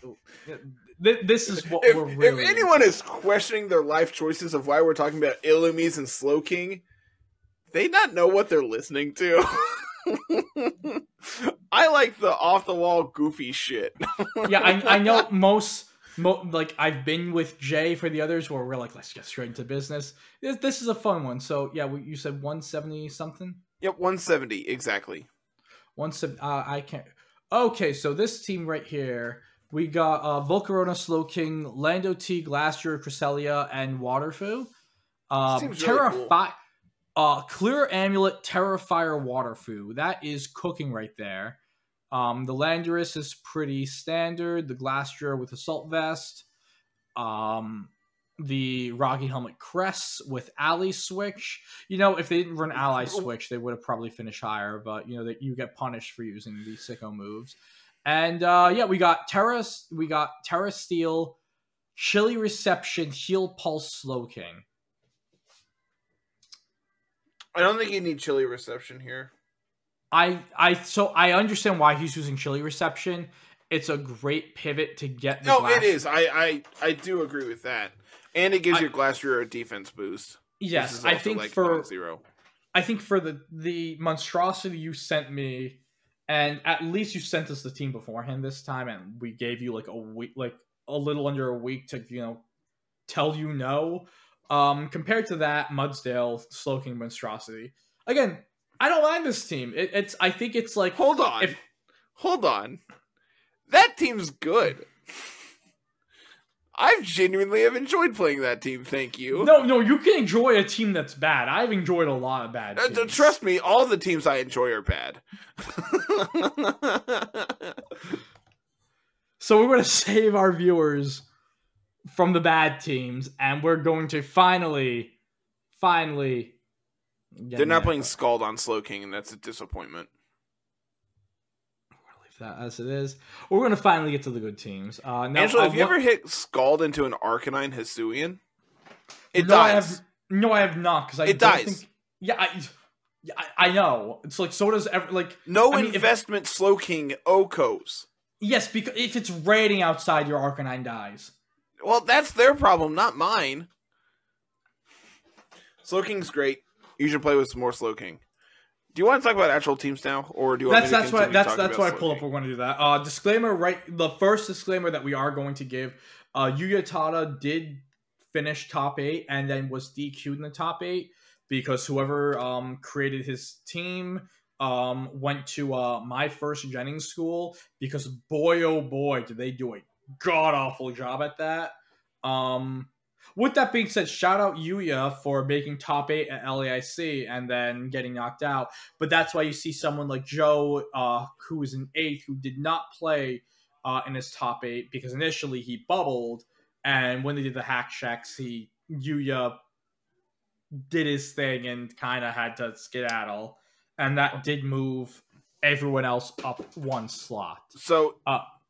this is what we're really... If anyone is questioning their life choices of why we're talking about Illumise and Slowking, they not know what they're listening to. I like the off-the-wall goofy shit. Yeah, I know like, I've been with Jay for the others where we're like, let's get straight into business. This is a fun one. So, yeah, you said 170-something? Yep, 170, exactly. 170, I can't... Okay, so this team right here, we got Volcarona, Slowking, Lando T, Glastrier, Cresselia, and Waterfoo. Seems really cool. Clear Amulet, Terrifier, Waterfu. That is cooking right there. The Landorus is pretty standard. The Glastrier with Assault Vest. The Rocky Helmet Crest with Ally Switch. If they didn't run Ally Switch, they would have probably finished higher, but that you get punished for using these sicko moves. And we got Terra Steel, Chilly Reception, Heal Pulse, Slowking. I don't think you need Chilly Reception here. I understand why he's using Chilly Reception. It's a great pivot to get the it is. I do agree with that. And it gives your Glastrier a defense boost. Yes, I think for the monstrosity you sent me, and at least you sent us the team beforehand this time, and we gave you like a week, like a little under a week to tell you no. Compared to that, Mudsdale, Slowking, Monstrosity. Again, I don't mind this team. I think it's like hold on. That team's good. I genuinely have enjoyed playing that team, thank you. No, you can enjoy a team that's bad. I've enjoyed a lot of bad teams. Trust me, all the teams I enjoy are bad. So we're going to save our viewers from the bad teams, and we're going to finally... They're not playing Scald on Slowking, and that's a disappointment. That as it is. We're going to finally get to the good teams. Angela, have you ever hit Scald into an Arcanine Hisuian? It dies. I have not, because it dies. I know. It's like so does investment Slowking Okos. Yes, because if it's raining outside, your Arcanine dies. Well, that's their problem, not mine. Slowking's great. You should play with some more Slowking. Do you want to talk about actual teams now, or do you want that's why I pull up? We're going to do that. Disclaimer, right? The first disclaimer that we are going to give: Yuya Tada did finish top 8 and then was DQ'd in the top 8 because whoever created his team went to my first Jennings school, because boy oh boy did they do a god awful job at that. With that being said, shout out Yuya for making top 8 at LAIC and then getting knocked out. But that's why you see someone like Joe, who was in 8th, who did not play in his top 8 because initially he bubbled, and when they did the hack checks, Yuya did his thing and kind of had to skedaddle, and that did move everyone else up one slot. So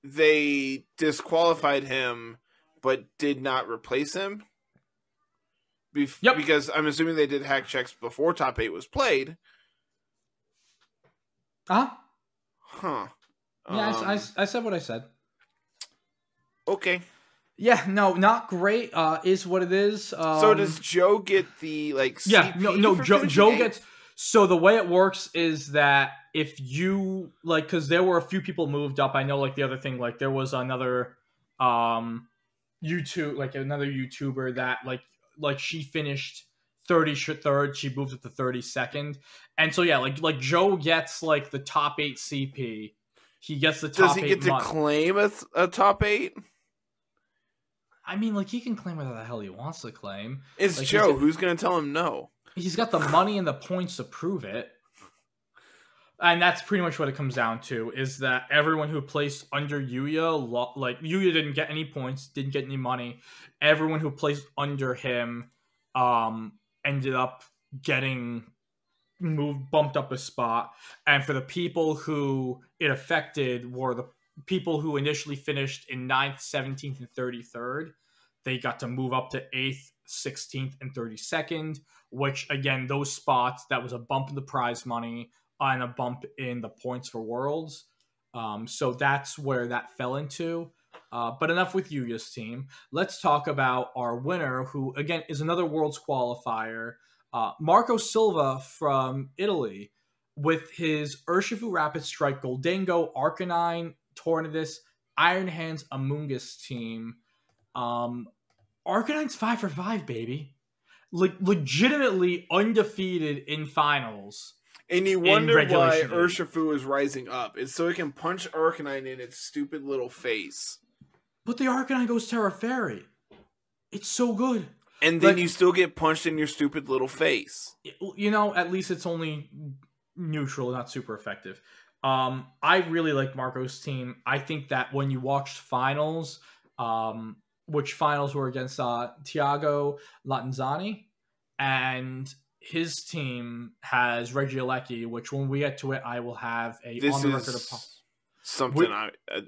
they disqualified him, but did not replace him. Yep. Because I'm assuming they did hack checks before top 8 was played. Huh? Yeah, I said what I said. Okay. Yeah, no, not great. Is what it is. So does Joe get the CP Joe gets. So the way it works is that if you because there were a few people moved up. I know, the other thing, there was another another YouTuber that she finished 33rd, she moved up to 32nd, and so Joe gets the top 8 CP. He gets the top 8. Does he get to claim a top 8? I mean, he can claim whatever the hell he wants to claim. It's Joe. Who's going to tell him no? He's got the money and the points to prove it. And that's pretty much what it comes down to, is that everyone who placed under Yuya, Yuya didn't get any points, didn't get any money. Everyone who placed under him ended up getting bumped up a spot. And for the people who it affected were the people who initially finished in 9th, 17th, and 33rd. They got to move up to 8th, 16th, and 32nd, which, again, those spots, that was a bump in the prize money and a bump in the points for Worlds. So that's where that fell into. But enough with Yuya's team. Let's talk about our winner, who, again, is another Worlds qualifier, Marco Silva from Italy, with his Urshifu Rapid Strike, Goldengo, Arcanine, Tornadus, Iron Hands, Amoonguss team. Arcanine's 5 for 5, baby. Legitimately undefeated in finals. And you wonder why Urshifu is rising up. It's so it can punch Arcanine in its stupid little face. But the Arcanine goes Terra Fairy. It's so good. And then you still get punched in your stupid little face. At least it's only neutral, not super effective. I really like Marco's team. I think that when you watched finals, which finals were against Thiago Lattanzani, and his team has Reggio, which when we get to it, I will have a this on the is record something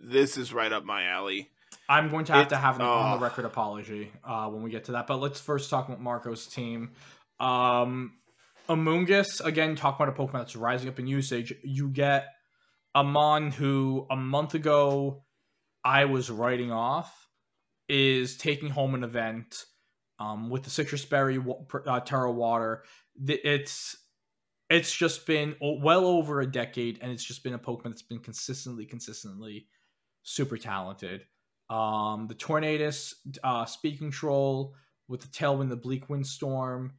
this is right up my alley. I'm going to have an on the record apology when we get to that. But let's first talk about Marco's team. Among Us, again, talk about a Pokemon that's rising up in usage. You get Amon, who a month ago I was writing off, is taking home an event with the Citrus Berry Terra Water. It's just been well over a decade, and it's just been a Pokemon that's been consistently super talented. The Tornadus speed control with the Tailwind, the Bleak Windstorm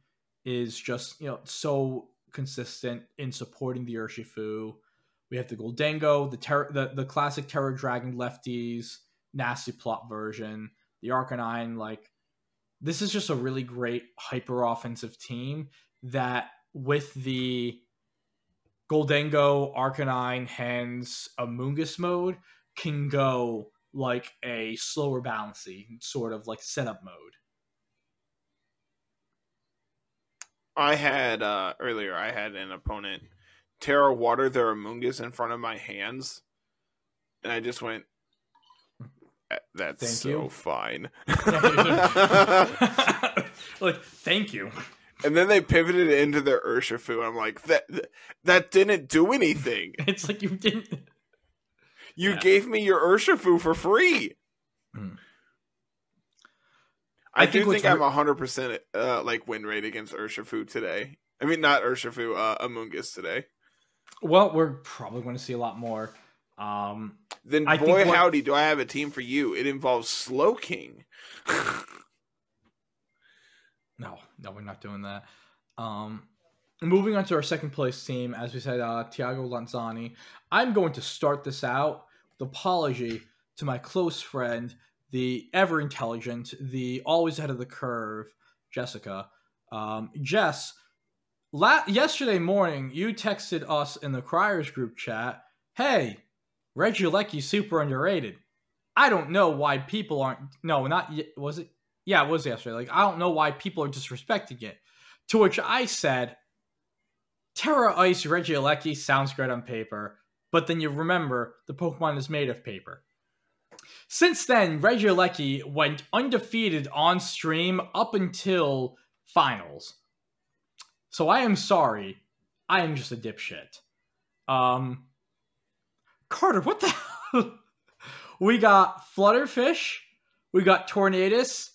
is just so consistent in supporting the Urshifu. We have the Goldengo, the classic Terra Dragon lefties, nasty plot version, the Arcanine. Like, this is just a really great hyper offensive team that with the Goldengo, Arcanine, Hands, Among Us mode can go like a slower balancing sort of like setup mode. I had earlier I had an opponent Terra Water their Among Us in front of my hands, and I just went, that's fine. Like, thank you. And then they pivoted into their Urshifu, and I'm like, that didn't do anything. It's like you didn't. You gave me your Urshifu for free. I do think I'm 100% like win rate against Urshifu today. I mean, not Urshifu, Among Us today. Well, we're probably going to see a lot more. Then, boy, howdy, do I have a team for you. It involves Slowking. No, we're not doing that. Moving on to our second place team, as we said, Thiago Lanzani. I'm going to start this out with apology to my close friend, the ever intelligent, the always ahead of the curve, Jessica. Jess, yesterday morning, you texted us in the Criers group chat, hey, Reggio super underrated. I don't know why people aren't... No, not... Was it? Yeah, it was yesterday. Like, I don't know why people are disrespecting it. To which I said, Terra Ice Reggio sounds great on paper, but then you remember the Pokemon is made of paper. Since then, Reggio went undefeated on stream up until finals. So I am sorry. I am just a dipshit. Carter, what the hell? We got Flutterfish. We got Tornadus.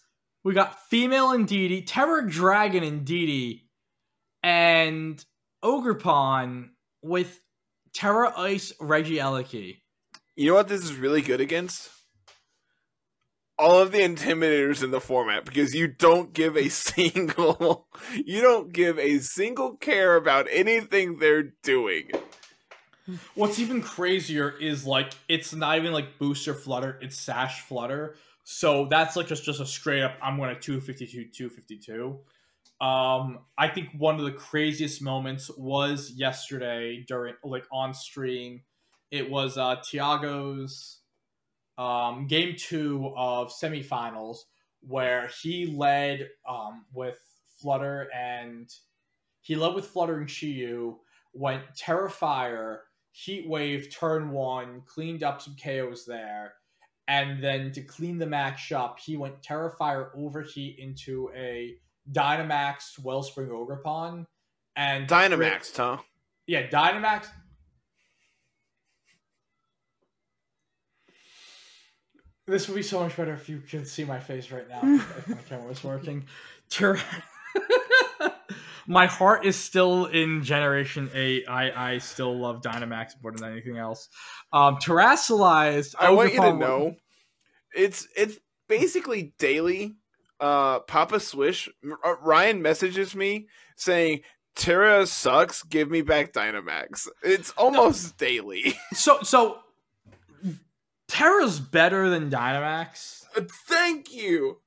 We got Female Indeedee, Terra Dragon Indeedee, and Ogerpon with Terra Ice Reggio. You know what this is really good against? All of the Intimidators in the format, because you don't give a single care about anything they're doing. What's even crazier is, like, it's not even like Booster Flutter, it's Sash Flutter. So that's like just a straight up, I'm going to 252. I think one of the craziest moments was yesterday during, like, on stream. It was Thiago's game 2 of semifinals, where he led with Flutter and Shiyu, went Terra Fire, Heat Wave, turn 1, cleaned up some KOs there, and then to clean the match up, he went Terra Fire Overheat into a Dynamax Wellspring Ogerpon. And Dynamax, huh? Yeah, Dynamax. This would be so much better if you could see my face right now, if my camera was working. My heart is still in Generation 8. I still love Dynamax more than anything else. Terrasolized. I want you to know, it's basically daily. Papa Swish, Ryan messages me saying, Terra sucks, give me back Dynamax. It's almost daily. So Terra's better than Dynamax. Thank you.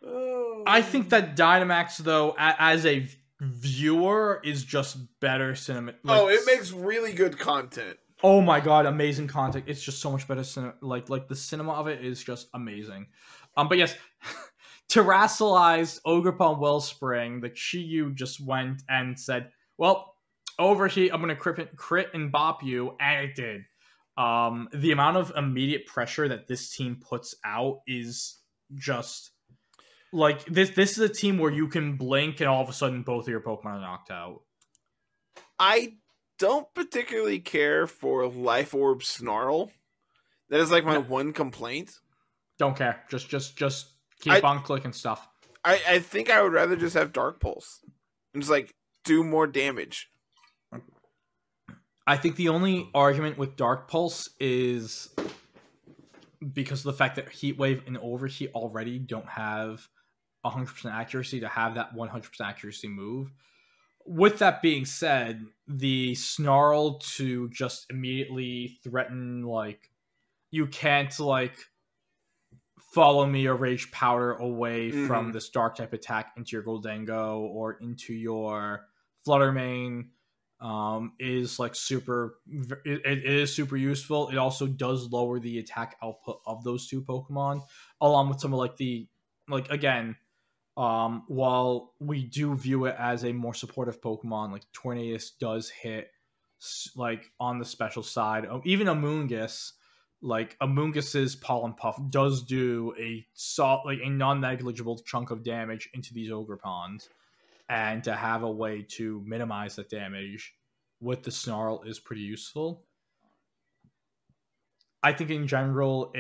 Oh. I think that Dynamax, though, as a viewer, is just better cinema. Like, it makes really good content. Oh my god, amazing content! It's just so much better. Like the cinema of it is just amazing. But yes, Terrassalized Ogerpon Wellspring, the Chi-Yu just went and said, "Well, overheat. I'm gonna crit and bop you," and it did. The amount of immediate pressure that this team puts out is just like this. This is a team where you can blink and all of a sudden both of your Pokemon are knocked out. I don't particularly care for Life Orb Snarl. That is like my one complaint. Don't care. Just keep on clicking stuff. I think I would rather just have Dark Pulse. And just like do more damage. I think the only argument with Dark Pulse is because of the fact that Heat Wave and Overheat already don't have 100% accuracy to have that 100% accuracy move. With that being said, the Snarl to just immediately threaten, like, you can't, like, follow me or Rage Powder away from this Dark type attack into your Goldengo or into your Flutter Mane, is, like, it is super useful. It also does lower the attack output of those two Pokemon, along with some of, like, again, while we do view it as a more supportive Pokemon, like Tornadus does hit like on the special side. Even Amoonguss, like Amoongus's Pollen Puff does do a non-negligible chunk of damage into these Ogerpons, and to have a way to minimize that damage with the Snarl is pretty useful. I think in general,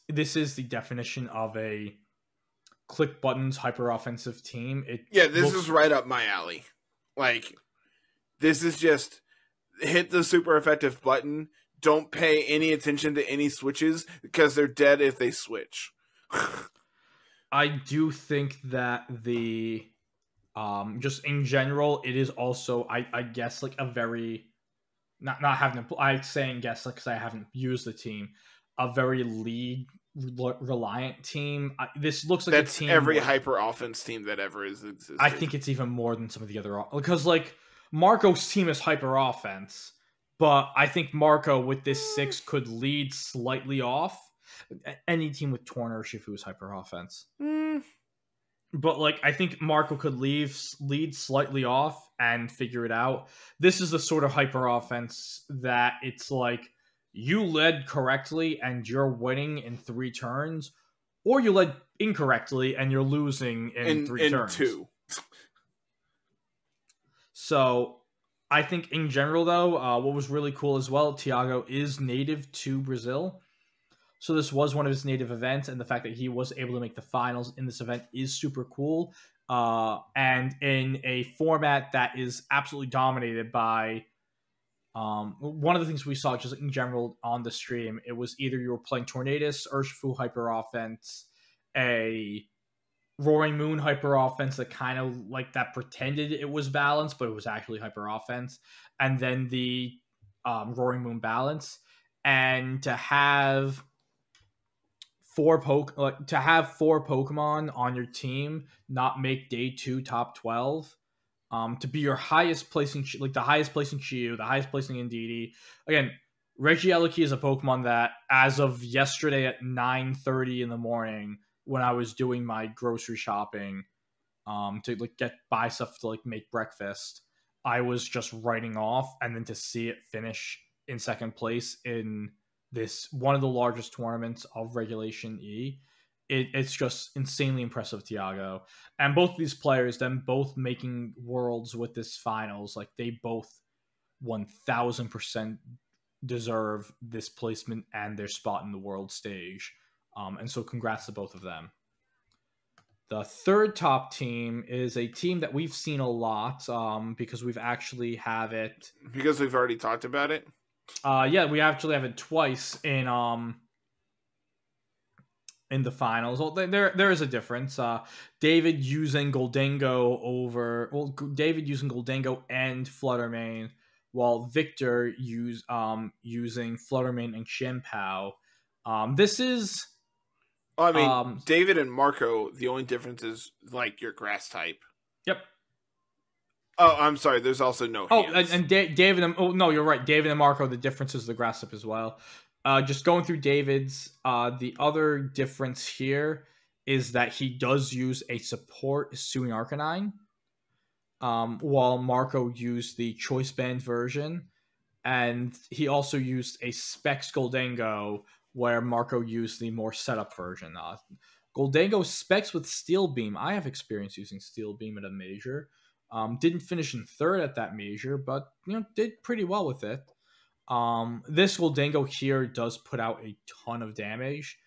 this is the definition of a click buttons hyper offensive team. This is right up my alley. Like, this is just hit the super effective button. Don't pay any attention to any switches because they're dead if they switch. I do think that the just in general, it is also I guess like a very not having I saying guess because I haven't used the team, a very lead reliant team. This looks like that's a team every hyper offense team that ever is existed. I think it's even more than some of the other, because like Marco's team is hyper offense, but I think Marco with this 6 could lead slightly off. Any team with Torn or Shifu is hyper offense. But like I think Marco could lead slightly off and figure it out. This is the sort of hyper offense that it's like you led correctly and you're winning in 3 turns, or you led incorrectly and you're losing in 3 turns. 2. So I think in general, though, what was really cool as well, Thiago is native to Brazil. So this was one of his native events, and the fact that he was able to make the finals in this event is super cool. And in a format that is absolutely dominated by one of the things we saw just in general on the stream, it was either you were playing Tornadus, Urshifu hyper offense, a Roaring Moon hyper offense that kind of like that pretended it was balanced, but it was actually hyper offense, and then the Roaring Moon balance. And to have four Pokemon on your team not make day 2 top 12, to be your highest placing, like the highest placing Chi-Yu, the highest placing Indeedee. Again, Regieleki is a Pokemon that, as of yesterday at 9:30 in the morning, when I was doing my grocery shopping, to like buy stuff to like make breakfast, I was just writing off, and then to see it finish in second place in this one of the largest tournaments of Regulation E, it's just insanely impressive, Thiago. And both of these players, them both making worlds with this finals, like they both 1000% deserve this placement and their spot in the world stage. And so congrats to both of them. The third top team is a team that we've seen a lot, because we've actually have it. Because we've already talked about it? Yeah, we actually have it twice in the finals. Well, there is a difference. David using Goldengo and Fluttermane, while Victor using Fluttermane and Shenpao. This is I mean, David and Marco, the only difference is like your grass type. Yep. Oh, I'm sorry. There's also no hands. And David and no, you're right. David and Marco, the difference is the grass type as well. Just going through David's, the other difference here is that he does use a support Suing Arcanine, while Marco used the choice band version, and he also used a Specs Goldango, where Marco used the more setup version. Goldango specs with Steel Beam. I have experience using Steel Beam at a major. Didn't finish in third at that major, but did pretty well with it. This Goldango here does put out a ton of damage,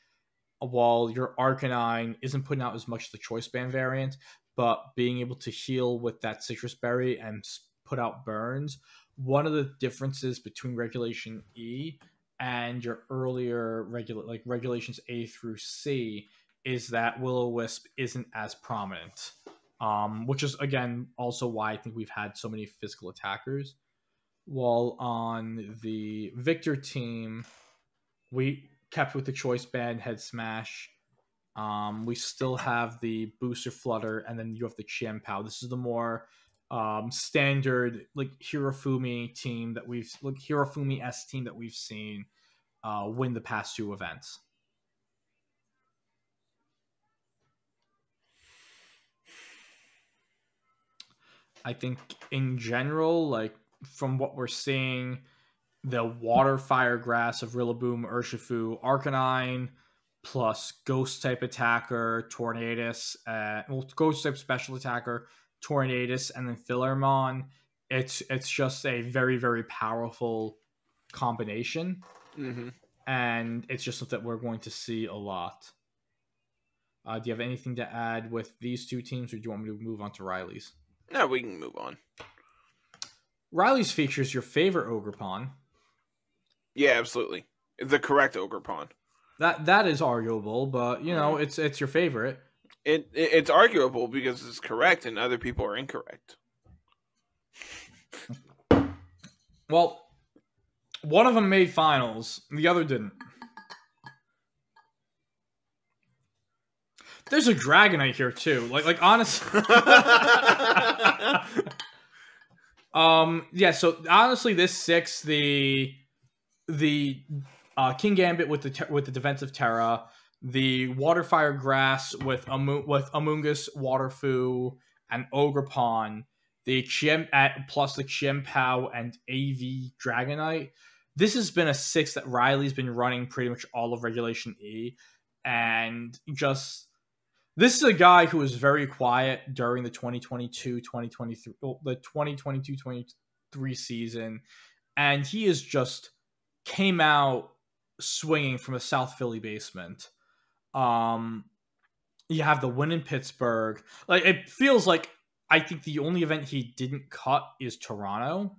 while your Arcanine isn't putting out as much as the Choice Band variant, but being able to heal with that Citrus Berry and put out burns. One of the differences between Regulation E and your earlier Regulations A through C is that Will-O-Wisp isn't as prominent, which is, again, also why I think we've had so many physical attackers. While on the Victor team, we kept with the Choice Band, Head Smash. We still have the Booster Flutter, and then you have the Chien-Pao. This is the more standard Hirofumi team that Hirofumi-S team that we've seen win the past two events. I think in general, from what we're seeing, the Water Fire Grass of Rillaboom, Urshifu, Arcanine, plus Ghost type attacker, Tornadus, Ghost type special attacker, Tornadus, and then Philarmon. It's just a very, very powerful combination. Mm-hmm. And it's just something that we're going to see a lot. Do you have anything to add with these two teams, or do you want me to move on to Riley's? No, we can move on. Riley's features your favorite Ogerpon. Yeah, absolutely. The correct Ogerpon. That is arguable, but it's your favorite. It's arguable because it's correct and other people are incorrect. Well, one of them made finals, the other didn't. There's a Dragonite here too. Honestly. Yeah, so honestly this 6, the King Gambit with the defensive Terra, the Water Fire Grass with Amoonguss, Waterfoo, and Ogerpon, the plus the Chien-Pao and AV Dragonite. This has been a 6 that Riley's been running pretty much all of Regulation E, and this is a guy who was very quiet during the 2022-23 season, and he is just came out swinging from a South Philly basement. You have the win in Pittsburgh. It feels like I think the only event he didn't cut is Toronto.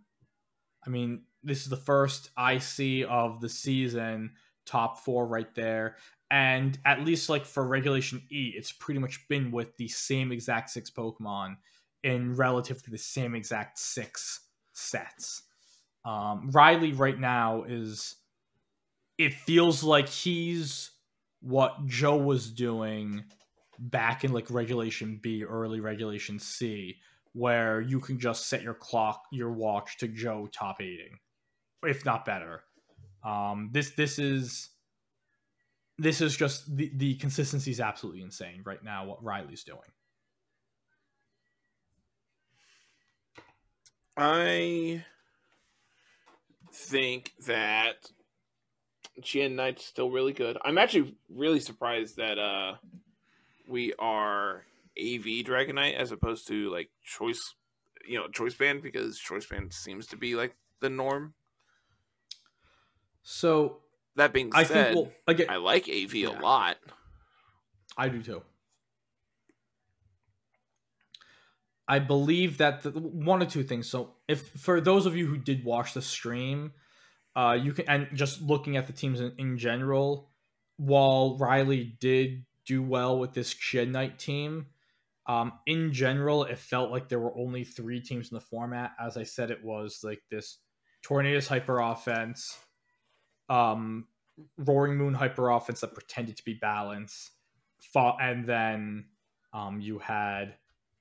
I mean, this is the first IC of the season, top 4 right there. And at least for Regulation E, it's pretty much been with the same exact 6 Pokemon in relatively the same exact 6 sets. Riley right now it feels like he's what Joe was doing back in Regulation B, early Regulation C, where you can just set your watch to Joe top 8ing, if not better. This is just the consistency is absolutely insane right now, what Riley's doing. I think that Chien Knight's still really good. I'm actually really surprised that we are AV Dragonite as opposed to Choice Band, because Choice Band seems to be the norm. So that being said, I like AV a lot. I do too. I believe that one or two things. So, if for those of you who did watch the stream, you can, and just looking at the teams in general, while Riley did do well with this Chien Knight team, in general, it felt like there were only 3 teams in the format. As I said, it was this Tornadus hyper offense, Roaring Moon hyper offense that pretended to be balanced, and then you had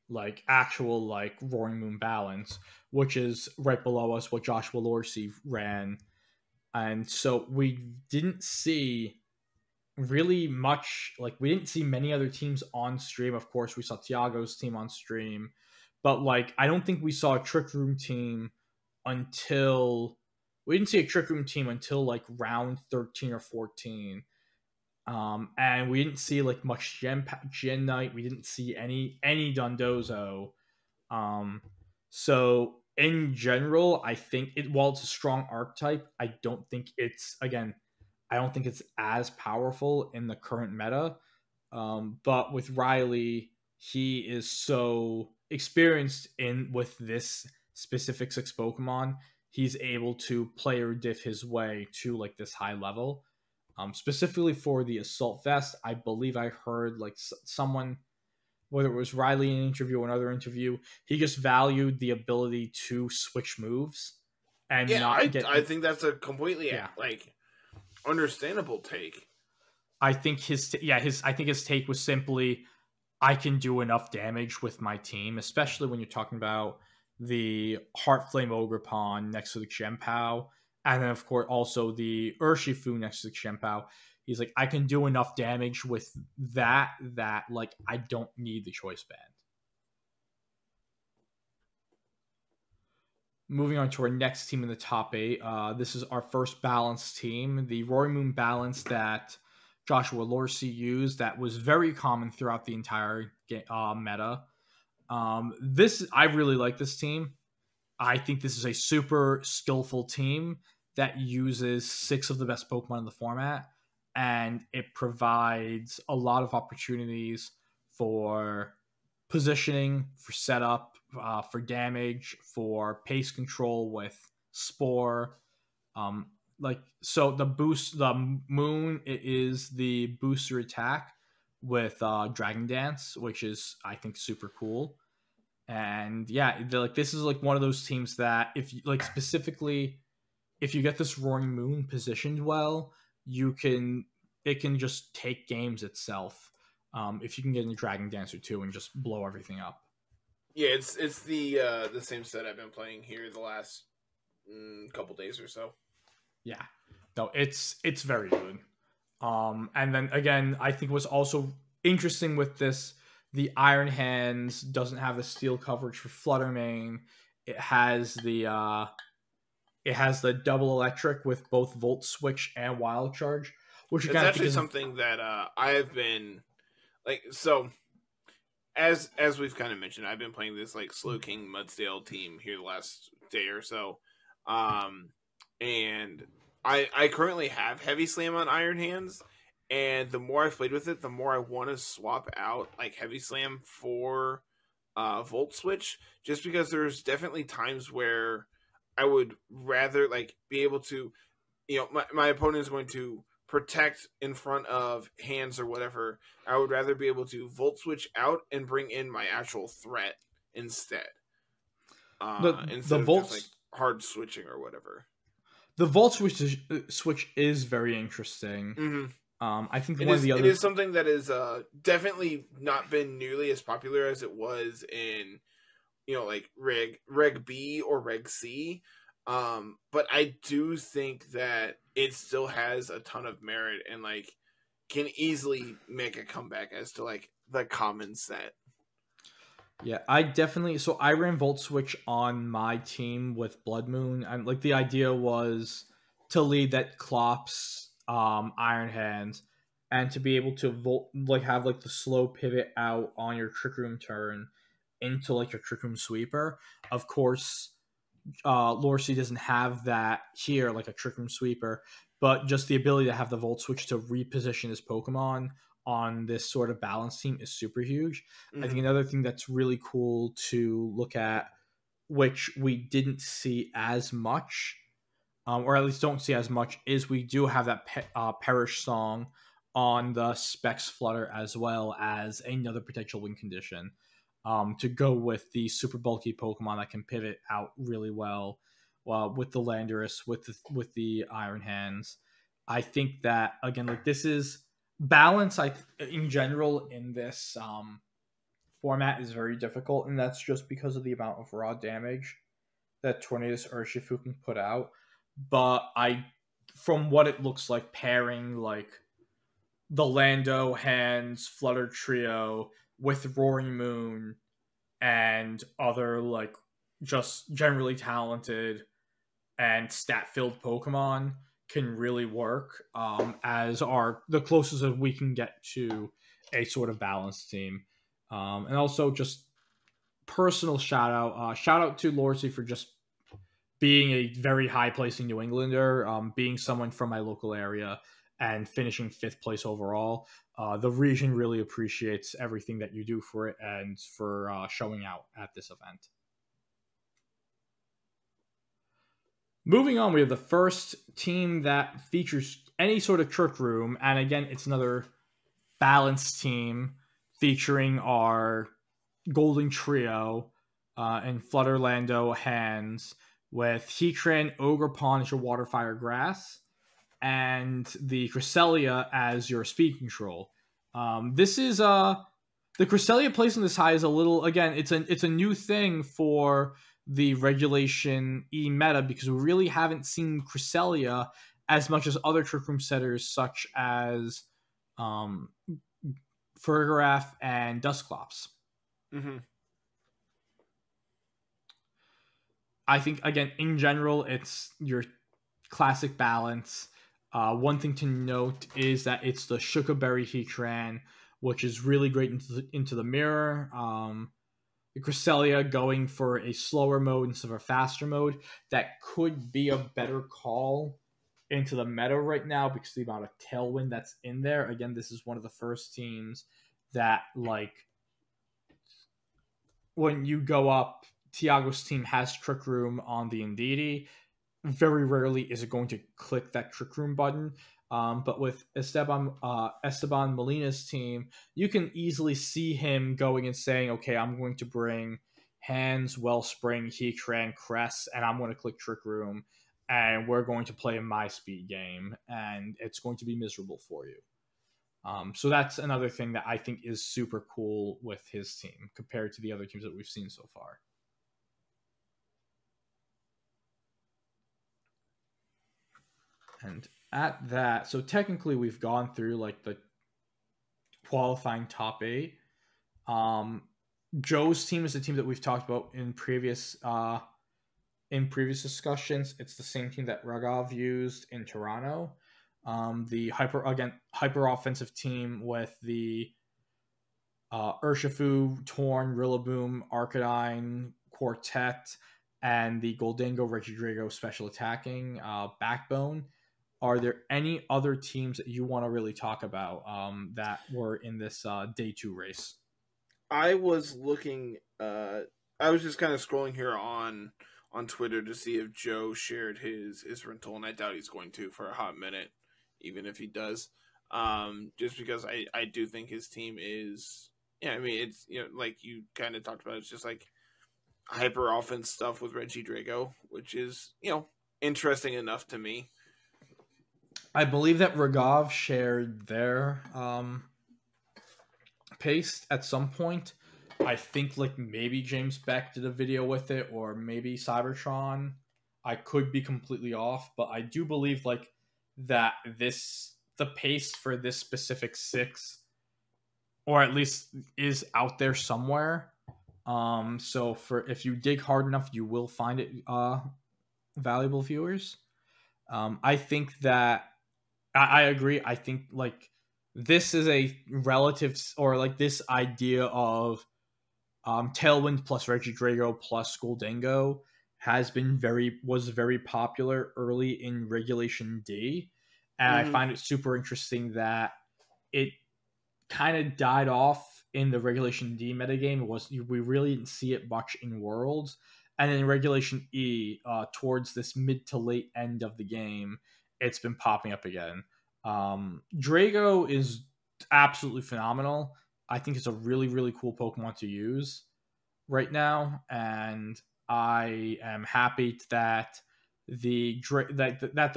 like actual like Roaring Moon Balance, which is right below us, what Joshua Lorsey ran. And so we didn't see really much, like we didn't see many other teams on stream. Of course, we saw Tiago's team on stream, but like I don't think we saw a Trick Room team until we didn't see a Trick Room team until like round 13 or 14. And we didn't see like much Gen Knight. We didn't see any Dondozo. So in general, I think while it's a strong archetype, I don't think it's as powerful in the current meta. But with Riley, he is so experienced with this specific 6 Pokemon. He's able to player diff his way to like this high level. Specifically for the Assault Vest, I believe I heard like someone, whether it was Riley in an interview or another interview, he just valued the ability to switch moves and I think that's a completely like understandable take. I think his take was simply, I can do enough damage with my team, especially when you're talking about the Heart Flame Ogerpon next to the Chien-Pao, and then of course also the Urshifu next to the Chien-Pao. He's like, I can do enough damage with that like I don't need the Choice Band. Moving on to our next team in the top 8. This is our first balanced team, the Roaring Moon balance that Joshua Lorsey used, that was very common throughout the entire meta. I really like this team. I think this is a super skillful team that uses 6 of the best Pokemon in the format, and it provides a lot of opportunities for positioning, for setup, for damage, for pace control with Spore. So the Moon is the booster attack with Dragon Dance, which is, I think, super cool. And yeah, this is like one of those teams that if you like, specifically if you get this Roaring Moon positioned well, it can just take games itself. If you can get in a Dragon Dancer too and just blow everything up. Yeah, it's the same set I've been playing here the last couple days or so. Yeah, no, it's very good. And then again, I think what's also interesting with this, the Iron Hands doesn't have the steel coverage for Flutter Mane. It has the double electric with both Volt Switch and Wild Charge, which it's actually something that I have been like. So as we've kind of mentioned, I've been playing this like Slowking Mudsdale team here the last day or so, and I currently have Heavy Slam on Iron Hands. And the more I've played with it, the more I want to swap out like Heavy Slam for Volt Switch, just because there's definitely times where I would rather like be able to, my opponent is going to protect in front of hands or whatever. I would rather be able to Volt Switch out and bring in my actual threat instead. Instead of just like hard switching or whatever. The Volt Switch is very interesting. Mm-hmm. I think it is something that is definitely not been nearly as popular as it was in, like Reg B or Reg C. But I do think that it still has a ton of merit and like can easily make a comeback as to like the common set. Yeah, I ran Volt Switch on my team with Blood Moon. And like the idea was to lead that Klops Iron Hands, and to be able to have like the slow pivot out on your Trick Room turn into like your Trick Room Sweeper. Of course, Lorsey doesn't have that here, like a Trick Room Sweeper, but just the ability to have the Volt Switch to reposition his Pokemon on this sort of balance team is super huge. Mm-hmm. I think another thing that's really cool to look at, which we didn't see as much, or at least don't see as much, is we do have that Perish Song on the Specs Flutter as well as another potential win condition to go with the super bulky Pokemon that can pivot out really well with the Landorus, with the Iron Hands. I think that, again, like this is balance, in general in this format is very difficult, and that's just because of the amount of raw damage that Tornadus Urshifu can put out. But from what it looks like, pairing like the Lando Hands Flutter Trio with Roaring Moon and other like just generally talented and stat-filled Pokemon can really work as the closest that we can get to a sort of balanced team. And also just personal shout out to Lordsey for just being a very high placing New Englander, being someone from my local area and finishing 5th place overall. The region really appreciates everything that you do for it and for showing out at this event. Moving on, we have the first team that features any sort of trick room. And again, it's another balanced team featuring our Golden Trio and Flutterlando Hands with Heatran, Ogerpon as your Water, Fire, Grass, and the Cresselia as your Speed Control. This is the Cresselia placing this high is a little, again, it's a new thing for the Regulation E meta because we really haven't seen Cresselia as much as other Trick Room setters such as Fergaraf and Dusclops. Mm-hmm. I think, again, in general, it's your classic balance. One thing to note is that it's the Shukaberry Heatran, which is really great into the mirror. The Cresselia going for a slower mode instead of a faster mode. That could be a better call into the meta right now because of the amount of tailwind that's in there. Again, this is one of the first teams that, like, when you go up, Tiago's team has Trick Room on the Indeedee. Very rarely is it going to click that Trick Room button. But with Esteban Molina's team, you can easily see him going and saying, okay, I'm going to bring Hands, Wellspring, Heatran, Cress, and I'm going to click Trick Room, and we're going to play my speed game, and it's going to be miserable for you. So that's another thing that I think is super cool with his team compared to the other teams that we've seen so far. And at that, so technically we've gone through like the qualifying top 8. Joe's team is the team that we've talked about in previous discussions. It's the same team that Raghav used in Toronto. The hyper offensive team with the Urshifu, Torn, Rillaboom, Arcanine, Quartet, and the Goldango Regidrago special attacking backbone. Are there any other teams that you want to really talk about that were in this day 2 race? I was looking. I was just kind of scrolling here on Twitter to see if Joe shared his rental, and I doubt he's going to for a hot minute, even if he does. Just because I do think his team is, yeah. I mean, it's, you know, like you kind of talked about. It's just like hyper offense stuff with Regidrago, which is, you know, interesting enough to me. I believe that Raghav shared their paste at some point. I think like maybe James Beck did a video with it, or maybe Cybertron. I could be completely off, but I do believe like that the paste for this specific 6, or at least is out there somewhere. So if you dig hard enough, you will find it, valuable viewers. I think that I agree. I think like this is a relative, or like this idea of Tailwind plus Regidrago plus Goldango was very popular early in Regulation D, and I find it super interesting that it kind of died off in the Regulation D metagame. We really didn't see it much in Worlds, and in Regulation E, towards this mid to late end of the game, it's been popping up again. Drago is absolutely phenomenal. I think it's a really, really cool Pokemon to use right now, and I am happy that the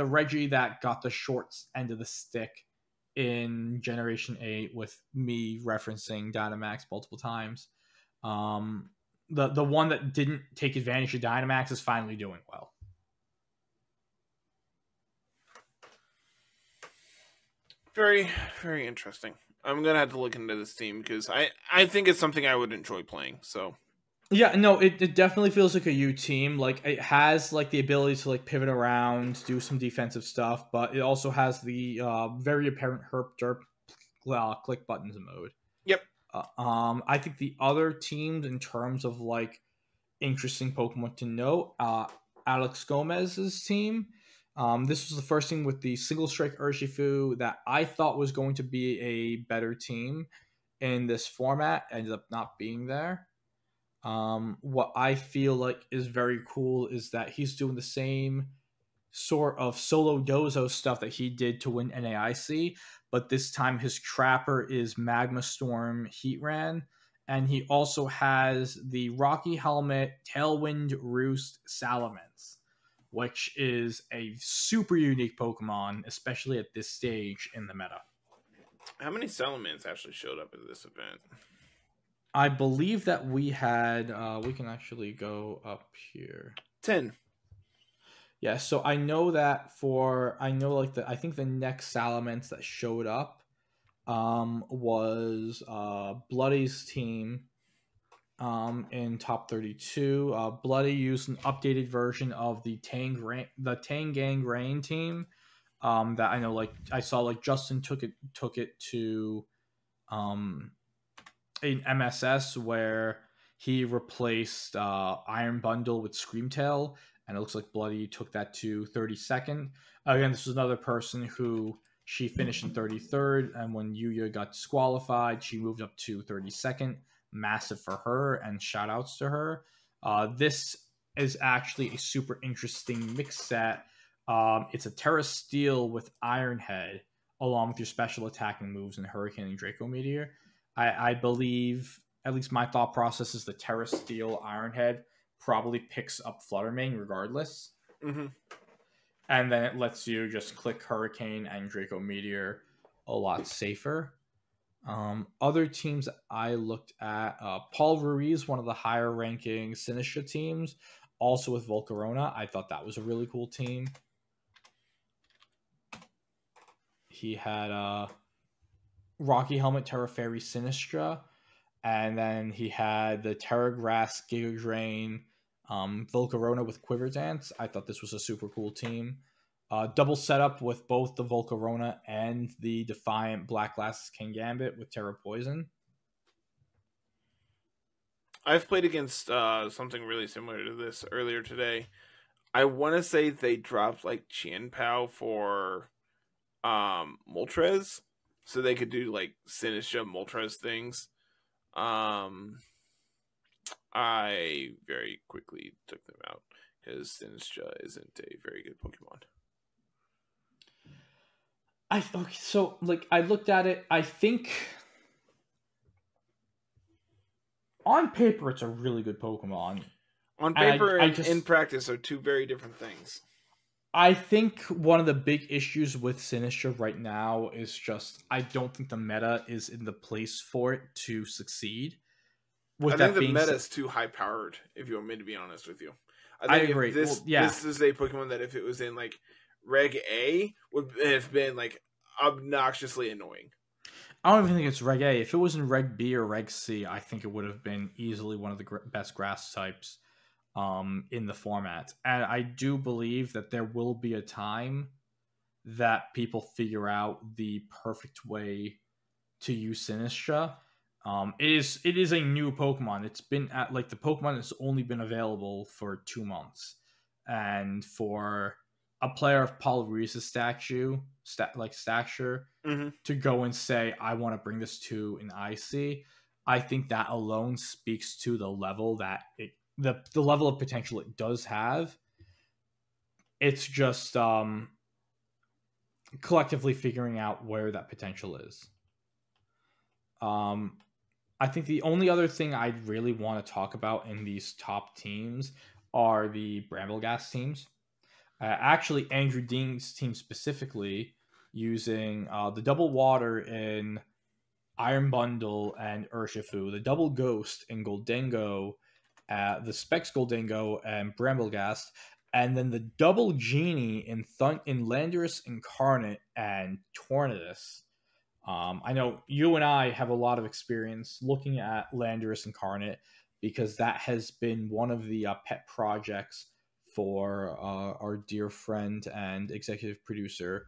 Reggie that got the short end of the stick in Generation 8 with me referencing Dynamax multiple times. The one that didn't take advantage of Dynamax is finally doing well. Very, very interesting. I'm going to have to look into this team because I think it's something I would enjoy playing. So yeah, no, it definitely feels like a U team. Like it has like the ability to like pivot around, do some defensive stuff, but it also has the very apparent herp derp click buttons mode. Yep. I think the other teams in terms of like interesting Pokemon to know, Alex Gomez's team. This was the first team with the single strike Urshifu that I thought was going to be a better team in this format. Ended up not being there. What I feel like is very cool is that he's doing the same sort of solo dozo stuff that he did to win NAIC, but this time his trapper is Magma Storm Heatran, and he also has the Rocky Helmet Tailwind Roost Salamence, which is a super unique Pokemon, especially at this stage in the meta. How many Salamence actually showed up at this event? I believe that we had, we can actually go up here. 10. Yeah, so I know that I think the next Salamence that showed up was Bloody's team in top 32. Bloody used an updated version of the Tangang Rain team that I know, like I saw like Justin took it to an MSS where he replaced Iron Bundle with Screamtail, and it looks like Bloody took that to 32nd. Again, this was another person who she finished in 33rd, and when Yuya got disqualified, she moved up to 32nd. Massive for her, and shout outs to her. This is actually a super interesting mix set. It's a Terra Steel with Iron Head, along with your special attacking moves and Hurricane and Draco Meteor. I believe, at least my thought process is the Terra Steel Iron Head probably picks up Fluttermane regardless. Mm-hmm. And then it lets you just click Hurricane and Draco Meteor a lot safer. Other teams I looked at, Paul Ruiz, one of the higher ranking Sinistra teams, also with Volcarona. I thought that was a really cool team. He had Rocky Helmet, Terra Fairy, Sinistra, and then he had the Terra Grass, Giga Drain, Volcarona with Quiver Dance. I thought this was a super cool team. Double setup with both the Volcarona and the Defiant Black Glasses King Gambit with Terra Poison. I've played against something really similar to this earlier today. I want to say they dropped like Chien-Pao for Moltres, so they could do like Sinistra Moltres things. I very quickly took them out because Sinistra isn't a very good Pokemon. So like I looked at it, I think on paper it's a really good Pokemon. On paper and in practice are two very different things. I think one of the big issues with Sinistra right now is just I don't think the meta is in the place for it to succeed. I think the meta is too high powered, if you want me to be honest with you. I agree. This is a Pokemon that if it was in like Reg A would have been like obnoxiously annoying. I don't even think it's Reg A. If it was in Reg B or Reg C, I think it would have been easily one of the best grass types in the format. And I do believe that there will be a time that people figure out the perfect way to use Sinistra. It is a new Pokemon. It's been at like the Pokemon has only been available for 2 months, and for a player of Paul Ruiz's stature to go and say I want to bring this to an IC, I think that alone speaks to the level that the level of potential it does have. It's just collectively figuring out where that potential is. I think the only other thing I'd really want to talk about in these top teams are the Brambleghast teams. Actually, Andrew Dean's team specifically using the double water in Iron Bundle and Urshifu, the double Ghost in Goldengo, the Specs Goldengo and Bramblegast, and then the double Genie in Landorus Incarnate and Tornadus. I know you and I have a lot of experience looking at Landorus Incarnate because that has been one of the pet projects for our dear friend and executive producer,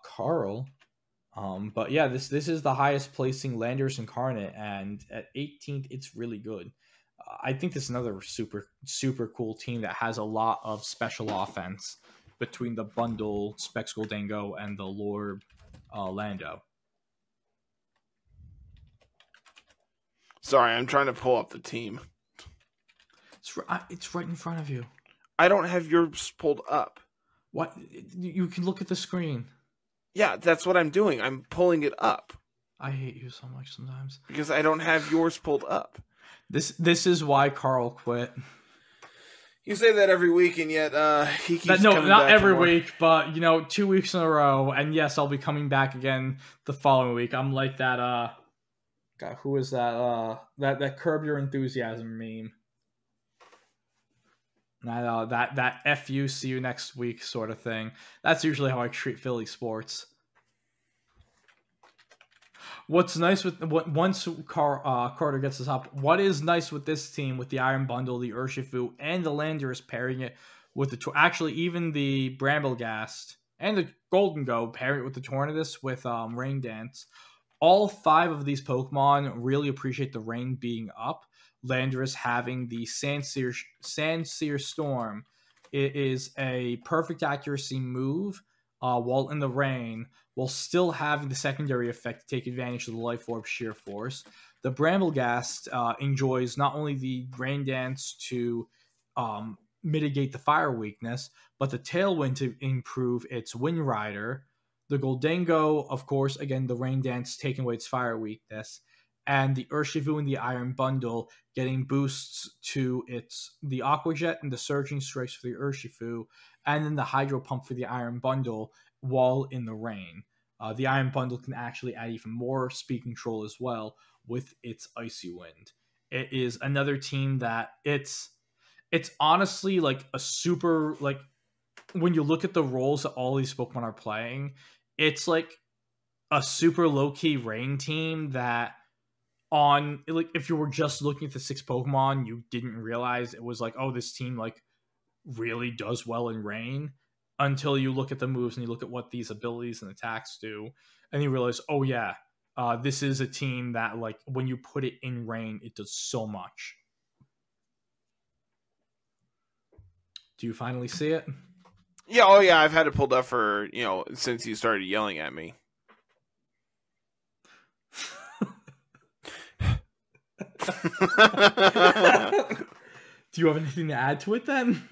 Carl. But yeah, this is the highest placing Landorus Incarnate, and at 18th, it's really good. I think this is another super cool team that has a lot of special offense between the bundle Specs Goldango and the Lorb Lando. Sorry, I'm trying to pull up the team. It's right in front of you. I don't have yours pulled up. What? You can look at the screen. Yeah, that's what I'm doing. I'm pulling it up. I hate you so much sometimes. Because I don't have yours pulled up. This is why Carl quit. You say that every week, and yet he keeps no, coming not back every more. week, but 2 weeks in a row. And yes, I'll be coming back again the following week. I'm like that. God, who is that? That Curb Your Enthusiasm meme. That F you, see you next week sort of thing. That's usually how I treat Philly sports. What's nice with once Carter gets us up, what is nice with this team with the Iron Bundle, the Urshifu, and the Landorus pairing it with actually even the Bramblegast and the Golden Go pairing it with the Tornadus with Rain Dance. All 5 of these Pokemon really appreciate the rain being up. Landorus having the Sandsear Storm. It is a perfect accuracy move while in the rain, while still having the secondary effect to take advantage of the Life Orb Sheer Force. The Bramblegast enjoys not only the Rain Dance to mitigate the fire weakness, but the Tailwind to improve its Wind Rider. The Goldango, of course, again, the Rain Dance taking away its fire weakness. And the Urshifu and the Iron Bundle getting boosts to the Aqua Jet and the Surging Strikes for the Urshifu, and then the Hydro Pump for the Iron Bundle while in the rain. The Iron Bundle can actually add even more speed control as well with its Icy Wind. It is another team that it's honestly like a super, like, when you look at the roles that all these Pokemon are playing, it's like a super low-key rain team that if you were just looking at the 6 Pokemon, you didn't realize it was like, oh, this team like really does well in rain, until you look at the moves and you look at what these abilities and attacks do, and you realize, oh yeah, this is a team that, like, when you put it in rain, it does so much. Do you finally see it? Yeah, oh yeah, I've had it pulled up for, since you started yelling at me. Do you have anything to add to it then?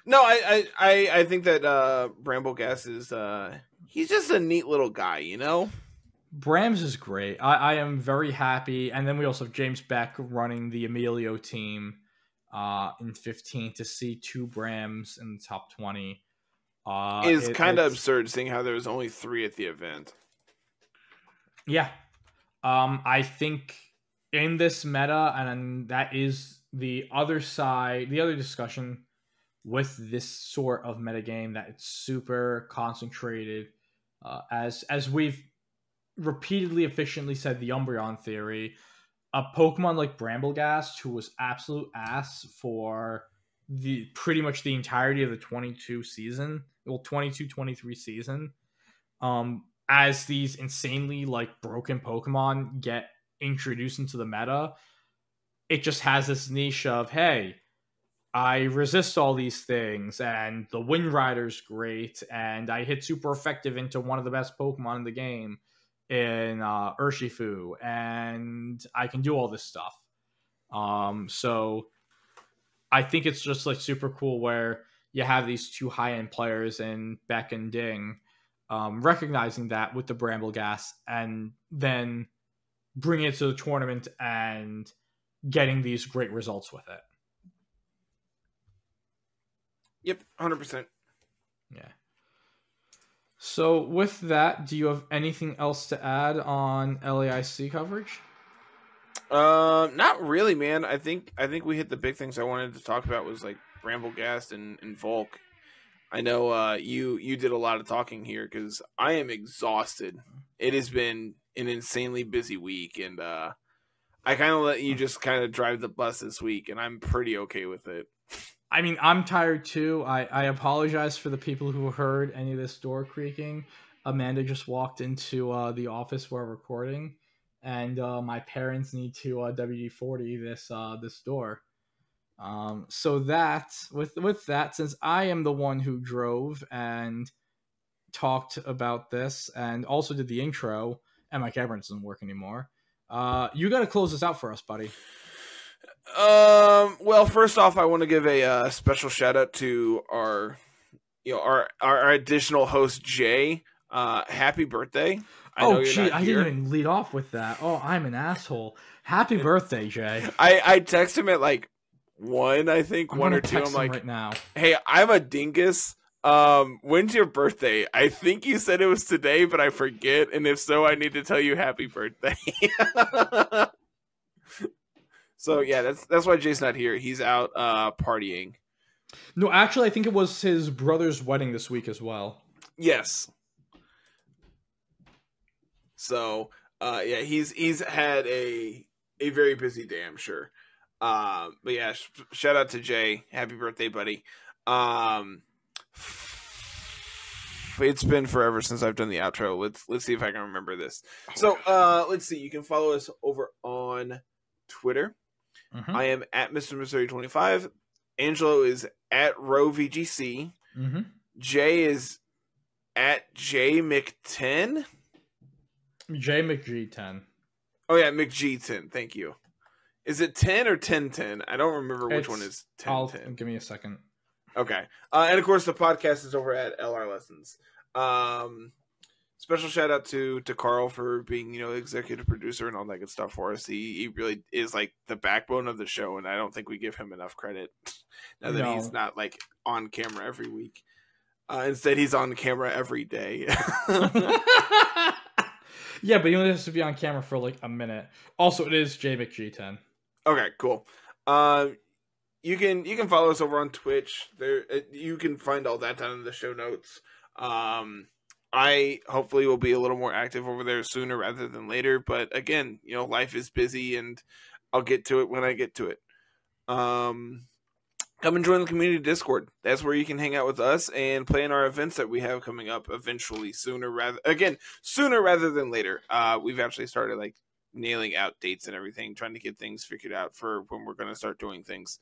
No, I think that Bramblegast is he's just a neat little guy, Brams is great. I am very happy. And then we also have James Beck running the Emilio team in 15 to see 2 Brams in the top 20. Is kind of absurd seeing how there was only 3 at the event. Yeah. I think in this meta, and that is the other side, the other discussion with this sort of metagame, that it's super concentrated. As we've repeatedly efficiently said, the Umbreon theory, a Pokemon like Bramblegast, who was absolute ass for pretty much the entirety of the 22 season, 22-23 season, as these insanely like broken Pokemon get introduced into the meta, it just has this niche of, hey, I resist all these things, and the Wind Rider's great, and I hit super effective into one of the best Pokemon in the game in Urshifu, and I can do all this stuff. So I think it's just like super cool where you have these 2 high-end players in Beck and Ding, recognizing that with the Bramblegast, and then bringing it to the tournament and getting these great results with it. Yep, 100%. Yeah. So with that, do you have anything else to add on LAIC coverage? Not really, man. I think we hit the big things I wanted to talk about was like Bramblegast and Volk. I know you did a lot of talking here because I am exhausted. It has been an insanely busy week, and I kind of let you just kind of drive the bus this week, and I'm pretty okay with it. I mean, I'm tired too. I apologize for the people who heard any of this door creaking. Amanda just walked into the office where we're recording, and my parents need to WD-40 this door. So that with that, since I am the one who drove and talked about this and also did the intro, and my camera doesn't work anymore, you got to close this out for us, buddy. Well, first off, I want to give a special shout out to our additional host Jay. Happy birthday! Oh, gee, I didn't even lead off with that. Oh, I'm an asshole. Happy birthday, Jay. I text him at like 1, I think, 1 or 2. I'm like, right now. Hey, I'm a dingus. When's your birthday? I think you said it was today, but I forget. And if so, I need to tell you happy birthday. So yeah, that's why Jay's not here. He's out partying. No, actually, I think it was his brother's wedding this week as well. Yes. So yeah, he's had a very busy day, I'm sure. But yeah, shout out to Jay. Happy birthday, buddy. It's been forever since I've done the outro. Let's see if I can remember this. So let's see. You can follow us over on Twitter. Mm-hmm. I am at Mr. Missouri 25. Angelo is at VGC. Mm-hmm. Jay is at JMcG10. JMcG10. Oh yeah, McG10. Thank you. Is it 10 or 1010? I don't remember which one is 1010. Give me a second. Okay. And of course, the podcast is over at LR Lessons. Special shout out to Carl for being, executive producer and all that good stuff for us. He really is like the backbone of the show, and I don't think we give him enough credit now that he's not like on camera every week. Instead, he's on camera every day. Yeah, but he only has to be on camera for like a minute. Also, it is JMcG10. Okay, cool. You can follow us over on Twitch. There, you can find all that down in the show notes. I hopefully will be a little more active over there sooner rather than later. But again, life is busy, and I'll get to it when I get to it. Come and join the community Discord. That's where you can hang out with us and play in our events that we have coming up eventually sooner rather than later. We've actually started like nailing out dates and everything, trying to get things figured out for when we're going to start doing things.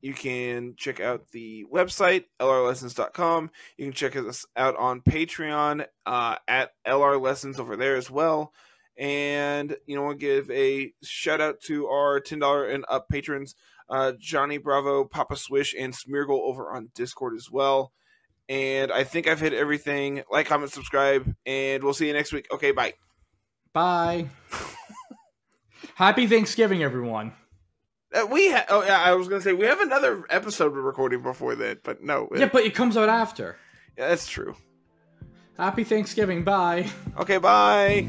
You can check out the website, lrlessons.com. You can check us out on Patreon at LR Lessons over there as well. And, we'll give a shout out to our $10 and up patrons, Johnny Bravo, Papa Swish, and Smeargle over on Discord as well. And I think I've hit everything. Like, comment, subscribe, and we'll see you next week. Okay, bye. Bye. Happy Thanksgiving, everyone. I was going to say, we have another episode we're recording before that, but no. Yeah, but it comes out after. Yeah, that's true. Happy Thanksgiving. Bye. Okay, bye.